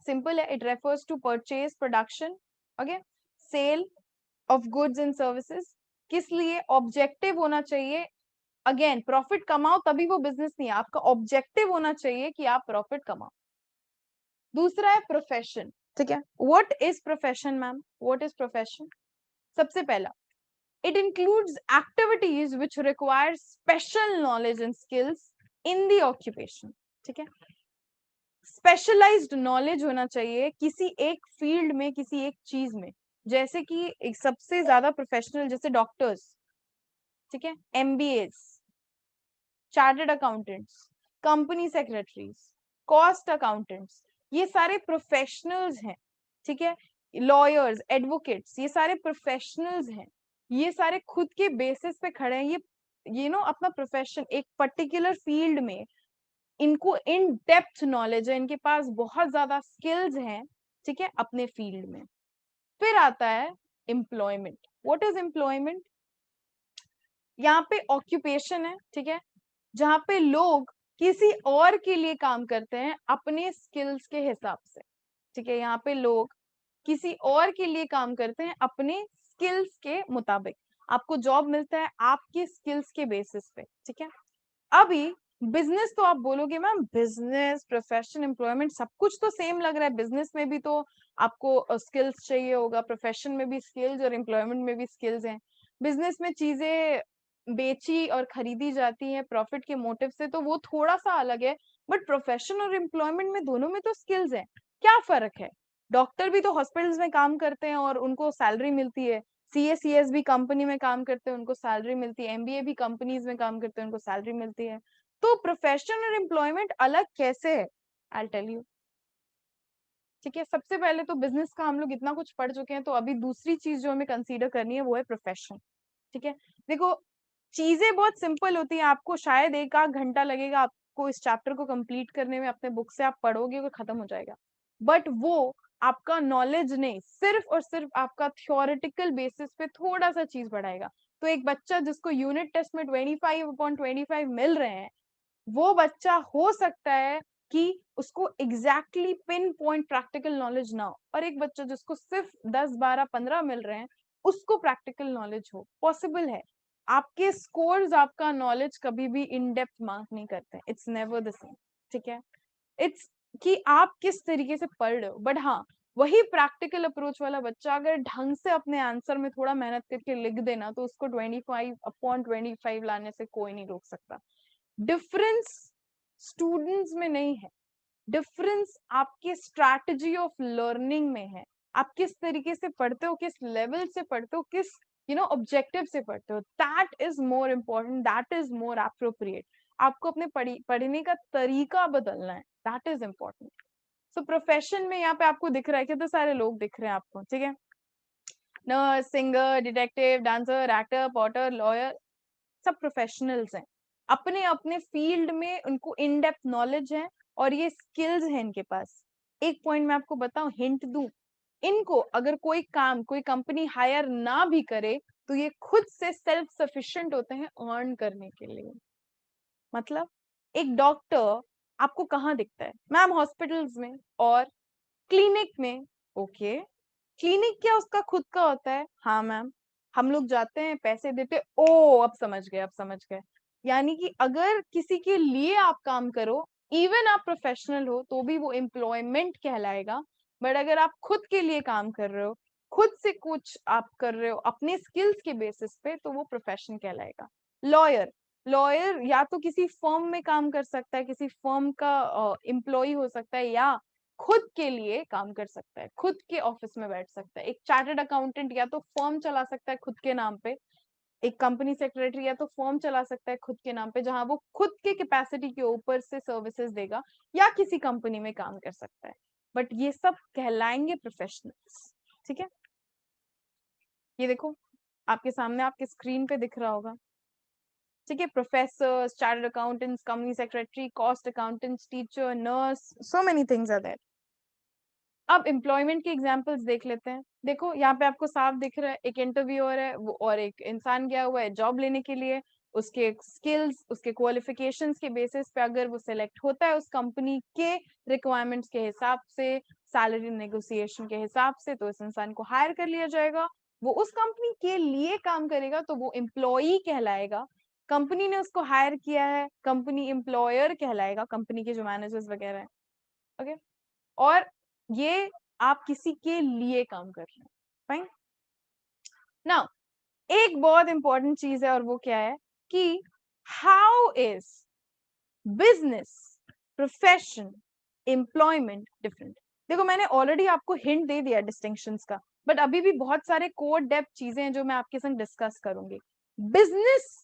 Simple है, it refers to purchase, production, okay, sale of goods and services. किस लिए? ऑब्जेक्टिव होना चाहिए, अगेन प्रॉफिट कमाओ तभी वो बिजनेस नहीं है, आपका ऑब्जेक्टिव होना चाहिए कि आप प्रॉफिट कमाओ। दूसरा है प्रोफेशन। ठीक है, what is profession ma'am? What is profession? सबसे पहला, it includes activities which require special knowledge and skills in the occupation. ठीक है, स्पेशलाइज्ड नॉलेज होना चाहिए किसी एक फील्ड में, किसी एक चीज में। जैसे कि एक सबसे ज्यादा प्रोफेशनल जैसे डॉक्टर्स, ठीक है, MBS, chartered accountants, company secretaries, cost accountants, ये सारे प्रोफेशनल्स हैं। ठीक है, लॉयर्स, एडवोकेट्स, ये सारे प्रोफेशनल्स हैं, ये सारे खुद के बेसिस पे खड़े हैं, ये नो अपना प्रोफेशन एक पर्टिकुलर फील्ड में इनको इन डेप्थ नॉलेज है, इनके पास बहुत ज्यादा स्किल्स हैं, ठीक है, अपने फील्ड में। फिर आता है एम्प्लॉयमेंट। What is employment? यहाँ पे ऑक्यूपेशन है, ठीक है, जहाँ पे लोग किसी और के लिए काम करते हैं अपने स्किल्स के हिसाब से, ठीक है, यहाँ पे लोग किसी और के लिए काम करते हैं अपने स्किल्स के मुताबिक। आपको जॉब मिलता है आपके स्किल्स के बेसिस पे, ठीक है। अभी बिजनेस तो आप बोलोगे मैम बिजनेस, प्रोफेशन, एम्प्लॉयमेंट सब कुछ तो सेम लग रहा है, बिजनेस में भी तो आपको स्किल्स चाहिए होगा, प्रोफेशन में भी स्किल्स और एम्प्लॉयमेंट में भी स्किल्स हैं। बिजनेस में चीजें बेची और खरीदी जाती हैं प्रॉफिट के मोटिव से, तो वो थोड़ा सा अलग है, बट प्रोफेशन और एम्प्लॉयमेंट में दोनों में तो स्किल्स हैं। क्या फर्क है? डॉक्टर भी तो हॉस्पिटल्स में काम करते हैं और उनको सैलरी मिलती है, सीएसीएस भी कंपनी में काम करते हैं उनको सैलरी मिलती है, एमबीए भी कंपनीज में काम करते हैं उनको सैलरी मिलती है। तो प्रोफेशन और एम्प्लॉयमेंट अलग कैसे है? आई टेल यू, ठीक है। सबसे पहले तो बिजनेस का हम लोग इतना कुछ पढ़ चुके हैं, तो अभी दूसरी चीज जो हमें कंसीडर करनी है वो है प्रोफेशन, ठीक है। देखो चीजें बहुत सिंपल होती हैं, आपको शायद एक आध घंटा लगेगा आपको इस चैप्टर को कंप्लीट करने में, अपने बुक से आप पढ़ोगे वो खत्म हो जाएगा, बट वो आपका नॉलेज नहीं, सिर्फ और सिर्फ आपका थियोरेटिकल बेसिस पे थोड़ा सा चीज बढ़ाएगा। तो एक बच्चा जिसको यूनिट टेस्ट में 25/25 मिल रहे हैं, वो बच्चा हो सकता है कि उसको exactly pin point practical knowledge ना हो, और एक बच्चा जिसको सिर्फ 10 12 15 मिल रहे हैं उसको प्रैक्टिकल नॉलेज हो, पॉसिबल है। आपके स्कोर्स आपका नॉलेज कभी भी इन डेप्थ मार्क नहीं करते, इट्स नेवर द सेम, ठीक है। इट्स कि आप किस तरीके से पढ़ रहे हो, बट हाँ वही प्रैक्टिकल अप्रोच वाला बच्चा अगर ढंग से अपने आंसर में थोड़ा मेहनत करके लिख देना, तो उसको 25/25 लाने से कोई नहीं रोक सकता। डिफरेंस स्टूडेंट्स में नहीं है, डिफरेंस आपके स्ट्रैटेजी ऑफ लर्निंग में है। आप किस तरीके से पढ़ते हो, किस लेवल से पढ़ते हो, किस ऑब्जेक्टिव से पढ़ते हो, that is more important, that is more appropriate. आपको अपने पढ़ने का तरीका बदलना है, that is important. So profession में यहाँ पे आपको दिख रहा है, कितने सारे लोग दिख रहे हैं आपको, ठीक है, nurse, singer, detective, dancer, actor, Potter, lawyer, सब प्रोफेशनल्स हैं, अपने अपने फील्ड में उनको इन डेप्थ नॉलेज है और ये स्किल्स हैं इनके पास। एक पॉइंट मैं आपको बताऊं, हिंट दूं, इनको अगर कोई काम कोई कंपनी हायर ना भी करे तो ये खुद से सेल्फ सफिशिएंट होते हैं अर्न करने के लिए। मतलब एक डॉक्टर आपको कहाँ दिखता है मैम? हॉस्पिटल्स में और क्लिनिक में। ओके, क्लिनिक क्या उसका खुद का होता है? हाँ मैम, हम लोग जाते हैं पैसे देते। ओ अब समझ गए, अब समझ गए। यानी कि अगर किसी के लिए आप काम करो, इवन आप प्रोफेशनल हो तो भी वो एम्प्लॉयमेंट कहलाएगा, बट अगर आप खुद के लिए काम कर रहे हो, खुद से कुछ आप कर रहे हो अपने स्किल्स के बेसिस पे, तो वो प्रोफेशन कहलाएगा। लॉयर, लॉयर या तो किसी फर्म में काम कर सकता है, किसी फर्म का एम्प्लॉय हो सकता है, या खुद के लिए काम कर सकता है, खुद के ऑफिस में बैठ सकता है। एक चार्टर्ड अकाउंटेंट या तो फर्म चला सकता है खुद के नाम पे, एक कंपनी सेक्रेटरी या तो फर्म चला सकता है खुद के नाम पे, जहां वो खुद के कैपेसिटी के ऊपर से सर्विसेज देगा, या किसी कंपनी में काम कर सकता है, बट ये सब कहलाएंगे प्रोफेशनल्स, ठीक है। ये देखो आपके सामने, आपके स्क्रीन पे दिख रहा होगा, ठीक है, professor, chartered accountants, company secretary, cost accountants, teacher, nurse, so many things are there. अब एम्प्लॉयमेंट के एग्जांपल्स देख लेते हैं। देखो यहाँ पे आपको साफ दिख रहा है, एक इंटरव्यूअर है वो और एक इंसान गया हुआ है जॉब लेने के लिए। उसके स्किल्स, उसके क्वालिफिकेशंस के बेसिस पे अगर वो सिलेक्ट होता है उस कंपनी के रिक्वायरमेंट्स के हिसाब से, सैलरी नेगोशिएशन के हिसाब से, तो इस इंसान को हायर कर लिया जाएगा। वो उस कंपनी के लिए काम करेगा तो वो एम्प्लॉई कहलाएगा। कंपनी ने उसको हायर किया है, कंपनी एम्प्लॉयर कहलाएगा, कंपनी के जो मैनेजर्स वगैरह हैं। ओके, और ये आप किसी के लिए काम कर रहे हैं, फाइन। नाउ एक बहुत इंपॉर्टेंट चीज है, और वो क्या है कि how is business, profession, employment different. देखो मैंने ऑलरेडी आपको हिंट दे दिया डिस्टिंक्शंस का, बट अभी भी बहुत सारे कोर डेप्थ चीजें हैं जो मैं आपके संग डिस्कस करूंगी। बिजनेस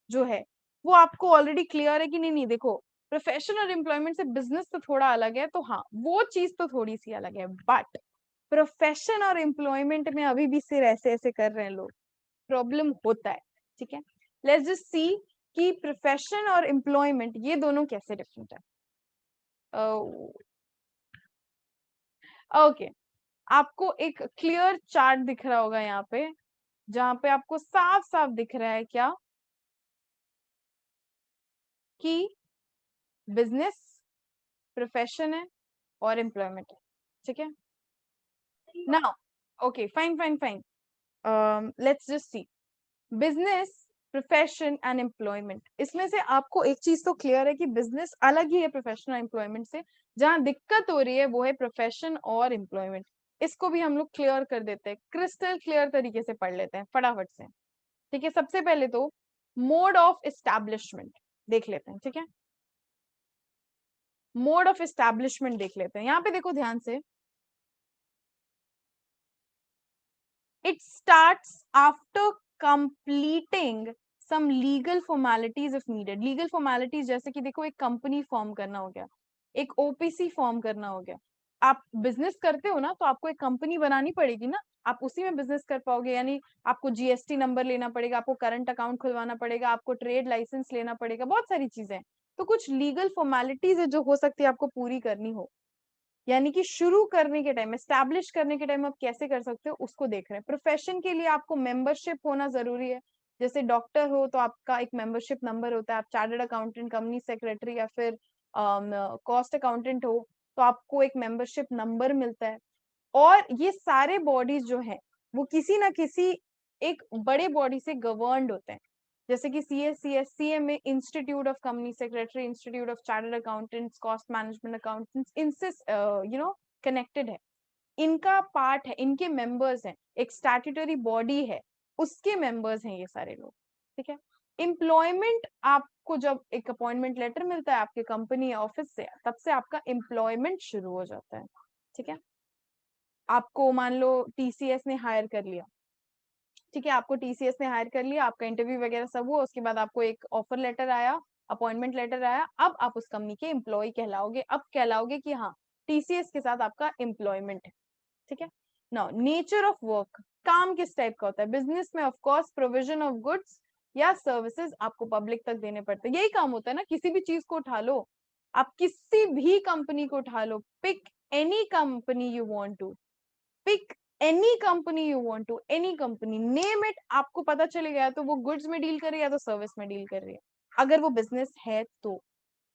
जो है वो आपको ऑलरेडी क्लियर है कि नहीं? नहीं, देखो प्रोफेशन और एम्प्लॉयमेंट से बिजनेस तो थोड़ा अलग है, तो हाँ वो चीज तो थोड़ी सी अलग है, बट प्रोफेशन और एम्प्लॉयमेंट में अभी भी सिर्फ ऐसे ऐसे कर रहे हैं लोग, प्रॉब्लम होता है, ठीक है। लेट्स जस्ट सी कि प्रोफेशन और एम्प्लॉयमेंट ये दोनों कैसे डिफरेंट है। ओके, आपको एक क्लियर चार्ट दिख रहा होगा यहाँ पे, जहां पे आपको साफ साफ दिख रहा है क्या कि बिजनेस, प्रोफेशन है और एम्प्लॉयमेंट है, ठीक है। Now okay, fine fine fine, let's just see business, profession and employment. इसमें से आपको एक चीज तो क्लियर है कि बिजनेस अलग ही है प्रोफेशन और एम्प्लॉयमेंट से। जहां दिक्कत हो रही है वो है प्रोफेशन और एम्प्लॉयमेंट। इसको भी हम लोग क्लियर कर देते हैं, क्रिस्टल क्लियर तरीके से पढ़ लेते हैं फटाफट से, ठीक है। सबसे पहले तो मोड ऑफ एस्टैब्लिशमेंट देख लेते हैं, ठीक है। मोड ऑफ एस्टैब्लिशमेंट देख लेते हैं, यहाँ पे देखो ध्यान से, it starts after completing some legal formalities if needed. Legal formalities जैसे कि देखो, एक कंपनी फॉर्म करना हो गया, एक ओपीसी फॉर्म करना हो गया। आप बिजनेस करते हो ना, तो आपको एक कंपनी बनानी पड़ेगी ना, आप उसी में बिजनेस कर पाओगे। यानी आपको जीएसटी नंबर लेना पड़ेगा, आपको करंट अकाउंट खुलवाना पड़ेगा, आपको ट्रेड लाइसेंस लेना पड़ेगा, बहुत सारी चीजें। तो कुछ लीगल फॉर्मेलिटीज है जो हो सकती है आपको पूरी करनी हो। यानी कि शुरू करने के टाइम, एस्टैब्लिश करने के टाइम आप कैसे कर सकते हो उसको देख रहे हैं। प्रोफेशन के लिए आपको मेंबरशिप होना जरूरी है। जैसे डॉक्टर हो तो आपका एक मेंबरशिप नंबर होता है, आप चार्टर्ड अकाउंटेंट, कंपनी सेक्रेटरी या फिर कॉस्ट अकाउंटेंट हो तो आपको एक मेंबरशिप नंबर मिलता है। और ये सारे बॉडीज जो है वो किसी ना किसी एक बड़े बॉडी से गवर्नड होते हैं। जैसे कि सीएम में institute of company secretary, institute of chartered accountants, cost management accountants, इनसे कनेक्टेड है, इनका पार्ट है, इनके मेंबर्स हैं। एक स्टैट्यूटरी बॉडी है, उसके मेंबर्स हैं ये सारे लोग, ठीक है। एम्प्लॉयमेंट, आपको जब एक अपॉइंटमेंट लेटर मिलता है आपके कंपनी या ऑफिस से, तब से आपका एम्प्लॉयमेंट शुरू हो जाता है, ठीक है। आपको मान लो टीसीएस ने हायर कर लिया, ठीक है, आपको टीसीएस ने हायर कर लिया, आपका इंटरव्यू वगैरह सब हुआ, उसके बाद आपको एक ऑफर लेटर आया, अपॉइंटमेंट लेटर आया, अब आप उस कंपनी के एम्प्लॉय कहलाओगे। अब कहलाओगे कि हाँ, टीसीएस के साथ आपका एम्प्लॉयमेंट है, ठीक है। नाउ नेचर ऑफ वर्क, काम किस टाइप का होता है? बिजनेस में of course provision of goods या सर्विसेज आपको पब्लिक तक देने पड़ते हैं। यही काम होता है ना, किसी भी चीज को उठा लो, आप किसी भी कंपनी को उठा लो, pick any company you want to, pick any company you want to, any company, name it, आपको पता चले गया तो वो गुड्स में डील कर रही है या तो सर्विस में डील कर रही है, अगर वो बिजनेस है तो,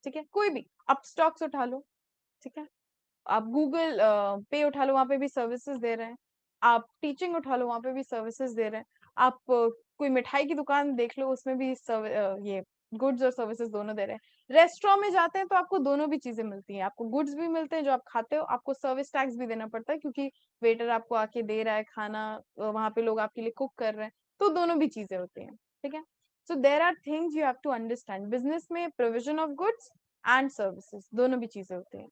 ठीक है। कोई भी, आप स्टॉक्स उठा लो, ठीक है, आप गूगल पे उठा लो, वहां पे भी सर्विसेज दे रहे हैं। आप टीचिंग उठा लो, वहां पे भी सर्विसेज दे रहे हैं। आप कोई मिठाई की दुकान देख लो, उसमें भी ये गुड्स और सर्विसेज दोनों दे रहे हैं। रेस्टोरेंट में जाते हैं तो आपको दोनों भी चीजें मिलती हैं, आपको गुड्स भी मिलते हैं जो आप खाते हो, आपको सर्विस टैक्स भी देना पड़ता है क्योंकि वेटर आपको आके दे रहा है खाना, वहां पे लोग आपके लिए कुक कर रहे हैं, तो दोनों भी चीजें होती हैं, ठीक है। So there are things you have to understand, business में provision of goods and services दोनों भी चीजें होती हैं,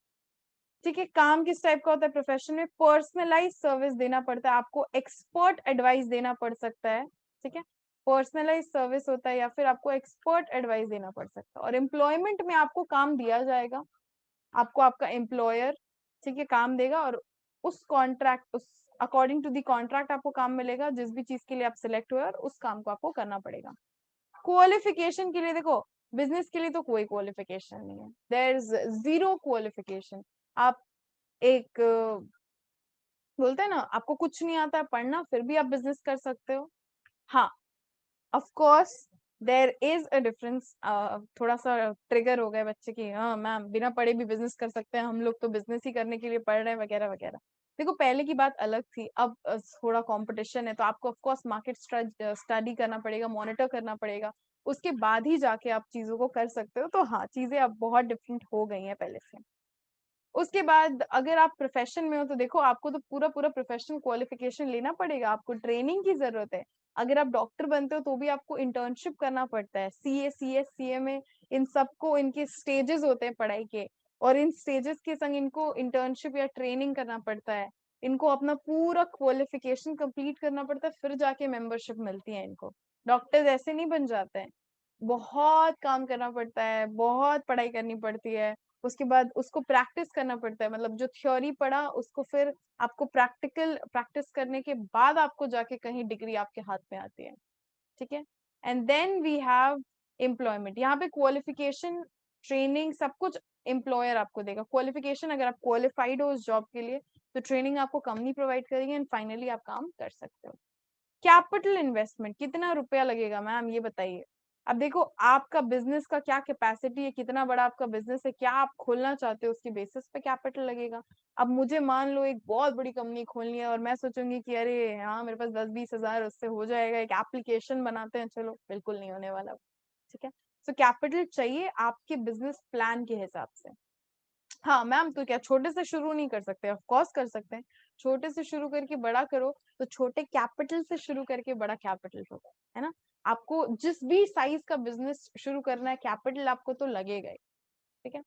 ठीक है। काम किस टाइप का होता है? प्रोफेशन में पर्सनलाइज सर्विस देना पड़ता है, आपको एक्सपर्ट एडवाइस देना पड़ सकता है, ठीक है। पर्सनलाइज सर्विस होता है या फिर आपको एक्सपर्ट एडवाइस देना पड़ सकता है। और एम्प्लॉयमेंट में आपको काम दिया जाएगा, आपको आपका एम्प्लॉयर, ठीक है, काम देगा और उस कॉन्ट्रैक्ट, उस अकॉर्डिंग टू दी कॉन्ट्रैक्ट आपको काम मिलेगा, जिस भी चीज के लिए आप सिलेक्ट हुए और उस काम को आपको करना पड़ेगा। क्वालिफिकेशन के लिए देखो, बिजनेस के लिए तो कोई क्वालिफिकेशन नहीं है, देयर इज जीरो क्वालिफिकेशन। आप एक बोलते हैं ना, आपको कुछ नहीं आता है पढ़ना फिर भी आप बिजनेस कर सकते हो। हाँ, of course there is a difference. थोड़ा सा ट्रिगर हो गए बच्चे की, हाँ मैम बिना पढ़े भी बिजनेस कर सकते हैं, हम लोग तो बिजनेस ही करने के लिए पढ़ रहे हैं वगैरह वगैरह। देखो पहले की बात अलग थी, अब थोड़ा कंपटीशन है तो आपको ऑफ कोर्स मार्केट स्टडी करना पड़ेगा, मॉनिटर करना पड़ेगा, उसके बाद ही जाके आप चीजों को कर सकते हो। तो हाँ, चीजें अब बहुत डिफरेंट हो गई हैं पहले से। उसके बाद अगर आप प्रोफेशन में हो तो देखो, आपको तो पूरा पूरा प्रोफेशनल क्वालिफिकेशन लेना पड़ेगा, आपको ट्रेनिंग की जरूरत है। अगर आप डॉक्टर बनते हो तो भी आपको इंटर्नशिप करना पड़ता है, सीए, सीएस, सीएमए, इन सबको इनके स्टेजेस होते हैं पढ़ाई के, और इन स्टेजेस के संग इनको इंटर्नशिप या ट्रेनिंग करना पड़ता है, इनको अपना पूरा क्वालिफिकेशन कंप्लीट करना पड़ता है, फिर जाके मेंबरशिप मिलती है इनको। डॉक्टर्स ऐसे नहीं बन जाते हैं, बहुत काम करना पड़ता है, बहुत पढ़ाई करनी पड़ती है, उसके बाद उसको प्रैक्टिस करना पड़ता है, मतलब जो थ्योरी पढ़ा उसको फिर आपको प्रैक्टिकल प्रैक्टिस करने के बाद आपको जाके कहीं डिग्री आपके हाथ में आती है, ठीक है। And then we have employment. यहाँ पे क्वालिफिकेशन, ट्रेनिंग, सब कुछ एम्प्लॉयर आपको देगा। क्वालिफिकेशन, अगर आप क्वालिफाइड हो उस जॉब के लिए तो ट्रेनिंग आपको कंपनी प्रोवाइड करेगी, एंड फाइनली आप काम कर सकते हो। कैपिटल इन्वेस्टमेंट, कितना रुपया लगेगा मैम ये बताइए। अब देखो आपका बिजनेस का क्या कैपेसिटी है, कितना बड़ा आपका बिजनेस है, क्या आप खोलना चाहते हो, उसके बेसिस पे कैपिटल लगेगा। अब मुझे मान लो एक बहुत बड़ी कंपनी खोलनी है और मैं सोचूंगी कि अरे हाँ मेरे पास 10-20 हजार उससे हो जाएगा, एक एप्लीकेशन बनाते हैं, चलो, बिल्कुल नहीं होने वाला, ठीक है। तो कैपिटल चाहिए आपके बिजनेस प्लान के हिसाब से। हाँ मैम, तो क्या छोटे से शुरू नहीं कर सकते? ऑफ कोर्स कर सकते हैं, छोटे से शुरू करके बड़ा करो, तो छोटे कैपिटल से शुरू करके बड़ा कैपिटल होगा, है ना। आपको जिस भी साइज का बिजनेस शुरू करना है, कैपिटल आपको तो लगेगा ही, ठीक है।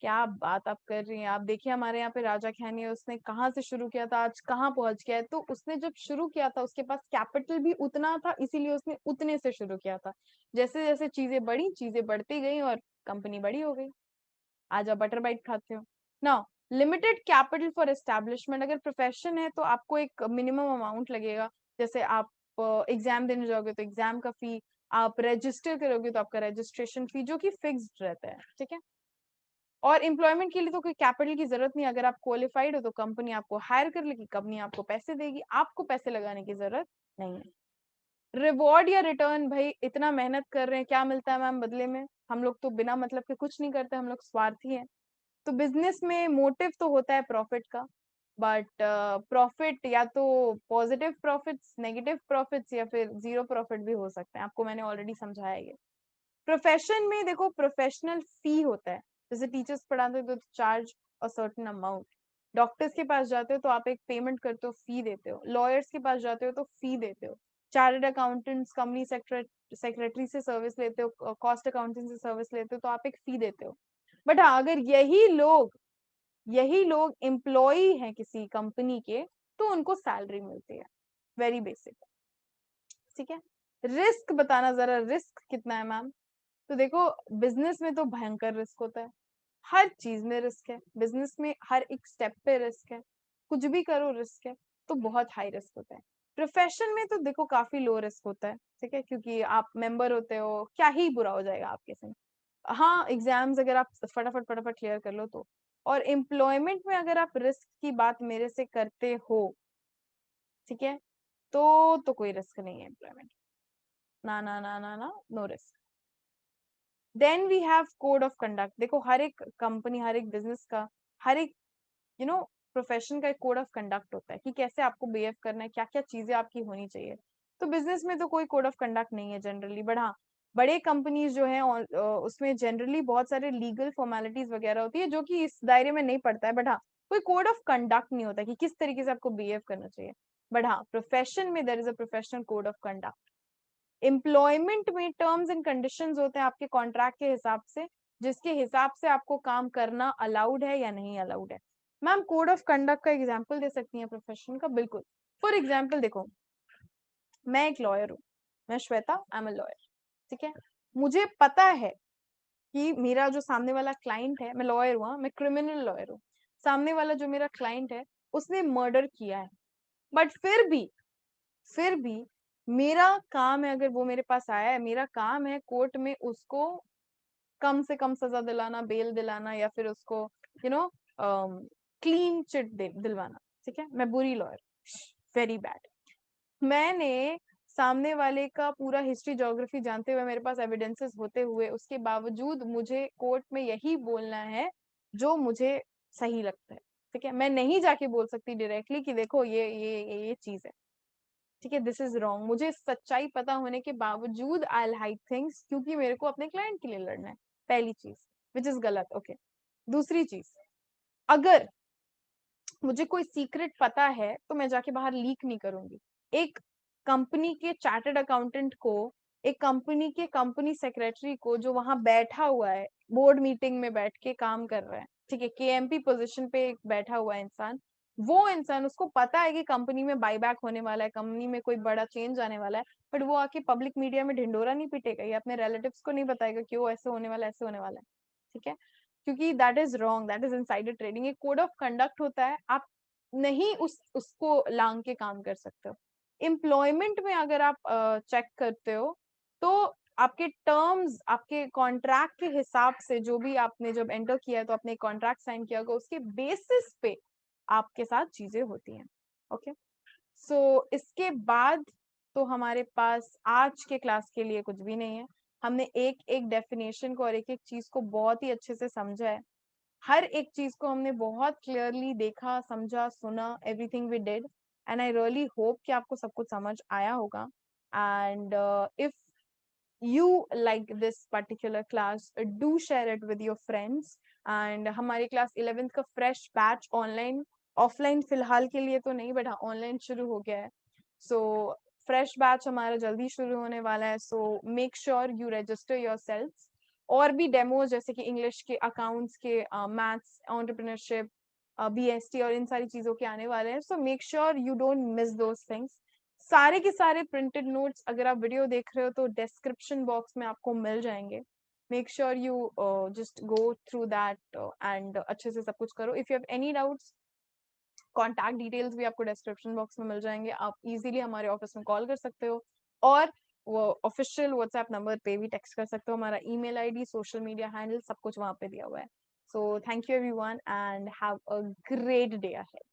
क्या बात आप कर रही हैं। आप देखिए हमारे यहाँ पे राजा खैनी है, उसने कहाँ से शुरू किया था, आज कहाँ पहुंच गया है। तो उसने जब शुरू किया था उसके पास कैपिटल भी उतना था, इसीलिए उसने उतने से शुरू किया था। जैसे जैसे चीजें बढ़ी, चीजें बढ़ती गई और कंपनी बड़ी हो गई। आज आप बटर बाइट खाते हो ना। लिमिटेड कैपिटल फॉर एस्टैब्लिशमेंट, अगर प्रोफेशन है तो आपको एक मिनिमम अमाउंट लगेगा। जैसे आप एग्जाम देने जाओगे तो एग्जाम का फी, आप रजिस्टर करोगे तो आपका रजिस्ट्रेशन फी, जो कि फिक्स्ड रहता है, ठीक है। और एम्प्लॉयमेंट के लिए तो कोई कैपिटल की जरूरत नहीं, अगर आप क्वालिफाइड हो तो कंपनी आपको हायर कर लेगी, कंपनी आपको पैसे देगी, आपको पैसे लगाने की जरूरत नहीं है। रिवॉर्ड या रिटर्न, भाई इतना मेहनत कर रहे हैं, क्या मिलता है मैम बदले में? हम लोग तो बिना मतलब के कुछ नहीं करते, हम लोग स्वार्थी हैं। तो बिजनेस में मोटिव तो होता है प्रॉफिट का, बट प्रॉफिट या तो पॉजिटिव प्रॉफिट्स, नेगेटिव प्रॉफिट्स, या फिर जीरो प्रॉफिट भी हो सकते हैं, आपको मैंने ऑलरेडी समझाया ये। प्रोफेशन में देखो प्रोफेशनल फी होता है, जैसे टीचर्स पढ़ाते हो तो charge a certain amount, doctors के पास जाते हो तो आप एक पेमेंट करते हो, फी देते हो, लॉयर्स के पास जाते हो तो फी देते हो, चार्टर्ड अकाउंटेंट्स, कंपनी सेक्रेटरी से सर्विस लेते हो, कॉस्ट अकाउंटिंग से सर्विस लेते हो तो आप एक फी देते हो। बट हाँ, अगर यही लोग एम्प्लॉय हैं किसी कंपनी के, तो उनको सैलरी मिलती है, वेरी बेसिक, ठीक है। रिस्क बताना जरा, रिस्क कितना है मैम? तो देखो बिजनेस में तो भयंकर रिस्क होता है, हर चीज में रिस्क है, बिजनेस में हर एक स्टेप पे रिस्क है, कुछ भी करो रिस्क है, तो बहुत हाई रिस्क होता है। प्रोफेशन में तो देखो काफी लो रिस्क होता है, ठीक है, क्योंकि आप मेंबर होते हो, क्या ही बुरा हो जाएगा आपके संग। हाँ, एग्जाम्स अगर आप फटाफट फटाफट क्लियर कर लो तो। और एम्प्लॉयमेंट में अगर आप रिस्क की बात मेरे से करते हो, ठीक है, तो कोई रिस्क नहीं है एम्प्लॉयमेंट, ना ना ना ना ना, no risk. Then we have code of conduct. देखो हर एक कंपनी, हर एक बिजनेस का, हर एक प्रोफेशन का एक कोड ऑफ कंडक्ट होता है कि कैसे आपको बिहेव करना है, क्या क्या चीजें आपकी होनी चाहिए। तो बिजनेस में तो कोई कोड ऑफ कंडक्ट नहीं है जनरली, बट हाँ, बड़े कंपनीज जो है उसमें जनरली बहुत सारे लीगल फॉर्मेलिटीज वगैरह होती है, जो कि इस दायरे में नहीं पड़ता है, बट हाँ, कोई कोड ऑफ कंडक्ट नहीं होता कि किस तरीके से आपको बिहेव करना चाहिए। बट हाँ, प्रोफेशन में there is a professional code of conduct. Employment में टर्म्स एंड कंडीशंस होते हैं आपके कॉन्ट्रैक्ट के हिसाब से, जिसके हिसाब से आपको काम करना अलाउड है या नहीं अलाउड है। मैम कोड ऑफ कंडक्ट का एग्जांपल दे सकती हैं प्रोफेशन का? बिल्कुल। फॉर एग्जांपल देखो, मैं एक लॉयर हूँ, मैं Shweta, I am a lawyer, ठीक है। मुझे पता है कि मेरा जो सामने वाला क्लाइंट है, मैं लॉयर हुआ, मैं क्रिमिनल लॉयर हूँ, सामने वाला जो मेरा क्लाइंट है उसने मर्डर किया है, बट फिर भी मेरा काम है, अगर वो मेरे पास आया है, मेरा काम है कोर्ट में उसको कम से कम सजा दिलाना, बेल दिलाना, या फिर उसको यू नो क्लीन चिट दिलवाना, ठीक है। मैं बुरी लॉयर, वेरी बैड। मैंने सामने वाले का पूरा हिस्ट्री ज्योग्राफी जानते हुए, मेरे पास एविडेंसेस होते हुए, उसके बावजूद मुझे कोर्ट में यही बोलना है जो मुझे सही लगता है, ठीक है। मैं नहीं जाके बोल सकती डायरेक्टली कि देखो ये चीज है, ठीक है, दिस इज रॉन्ग। मुझे सच्चाई पता होने के बावजूद आई हाइड थिंग्स, क्योंकि मेरे को अपने क्लाइंट के लिए लड़ना है, पहली चीज, विच इज गलत, ओके। दूसरी चीज, अगर मुझे कोई सीक्रेट पता है तो मैं जाके बाहर लीक नहीं करूंगी। एक कंपनी के चार्टर्ड अकाउंटेंट को, एक कंपनी के कंपनी सेक्रेटरी को, जो वहां बैठा हुआ है, बोर्ड मीटिंग में बैठ के काम कर रहा है, ठीक है, केएमपी पोजीशन पे एक बैठा हुआ है इंसान, वो इंसान, उसको पता है कि कंपनी में बायबैक होने वाला है, कंपनी में कोई बड़ा चेंज आने वाला है, बट वो आके पब्लिक मीडिया में ढिंडोरा नहीं पीटेगा, या अपने रिलेटिव्स को नहीं बताएगा कि वो ऐसे होने वाला है, ऐसे होने वाला है, ठीक है? क्योंकि that is wrong, that is insider trading. एक कोड ऑफ कंडक्ट होता है, आप नहीं उसको लांग के काम कर सकते हो। एम्प्लॉयमेंट में अगर आप चेक करते हो, तो आपके टर्म्स, आपके कॉन्ट्रैक्ट के हिसाब से, जो भी आपने जब एंटर किया है तो आपने कॉन्ट्रैक्ट साइन किया होगा, उसके बेसिस पे आपके साथ चीजें होती हैं। ओके, सो इसके बाद तो हमारे पास आज के क्लास के लिए कुछ भी नहीं है। हमने एक एक डेफिनेशन को और एक एक चीज को बहुत ही अच्छे से समझा है। हर एक चीज को हमने बहुत क्लियरली देखा, समझा, सुना, everything we did, and I really hope कि आपको सब कुछ समझ आया होगा। And if you like this particular class, do share it with your friends। and हमारी क्लास 11th का फ्रेश बैच ऑनलाइन, ऑफलाइन फिलहाल के लिए तो नहीं, बट हाँ ऑनलाइन शुरू हो गया है। सो फ्रेश बैच हमारा जल्दी शुरू होने वाला है, so make sure you register yourself. और भी डेमोज जैसे कि इंग्लिश के, अकाउंट्स के, मैथ्स, एंटरप्रेन्योरशिप, बीएसटी और इन सारी चीजों के आने वाले हैं, so make sure you don't miss those things. सारे के सारे प्रिंटेड नोट्स अगर आप वीडियो देख रहे हो तो डिस्क्रिप्शन बॉक्स में आपको मिल जाएंगे। Make sure you just go through that and अच्छे से सब कुछ करो। If you have any doubts, contact details भी आपको डिस्क्रिप्शन बॉक्स में मिल जाएंगे, आप इजीली हमारे ऑफिस में कॉल कर सकते हो, और वो ऑफिशियल व्हाट्सएप नंबर पे भी टेक्स्ट कर सकते हो। हमारा email ID, social media handle, सब कुछ वहां पे दिया हुआ है। So thank you everyone and have a great day ahead.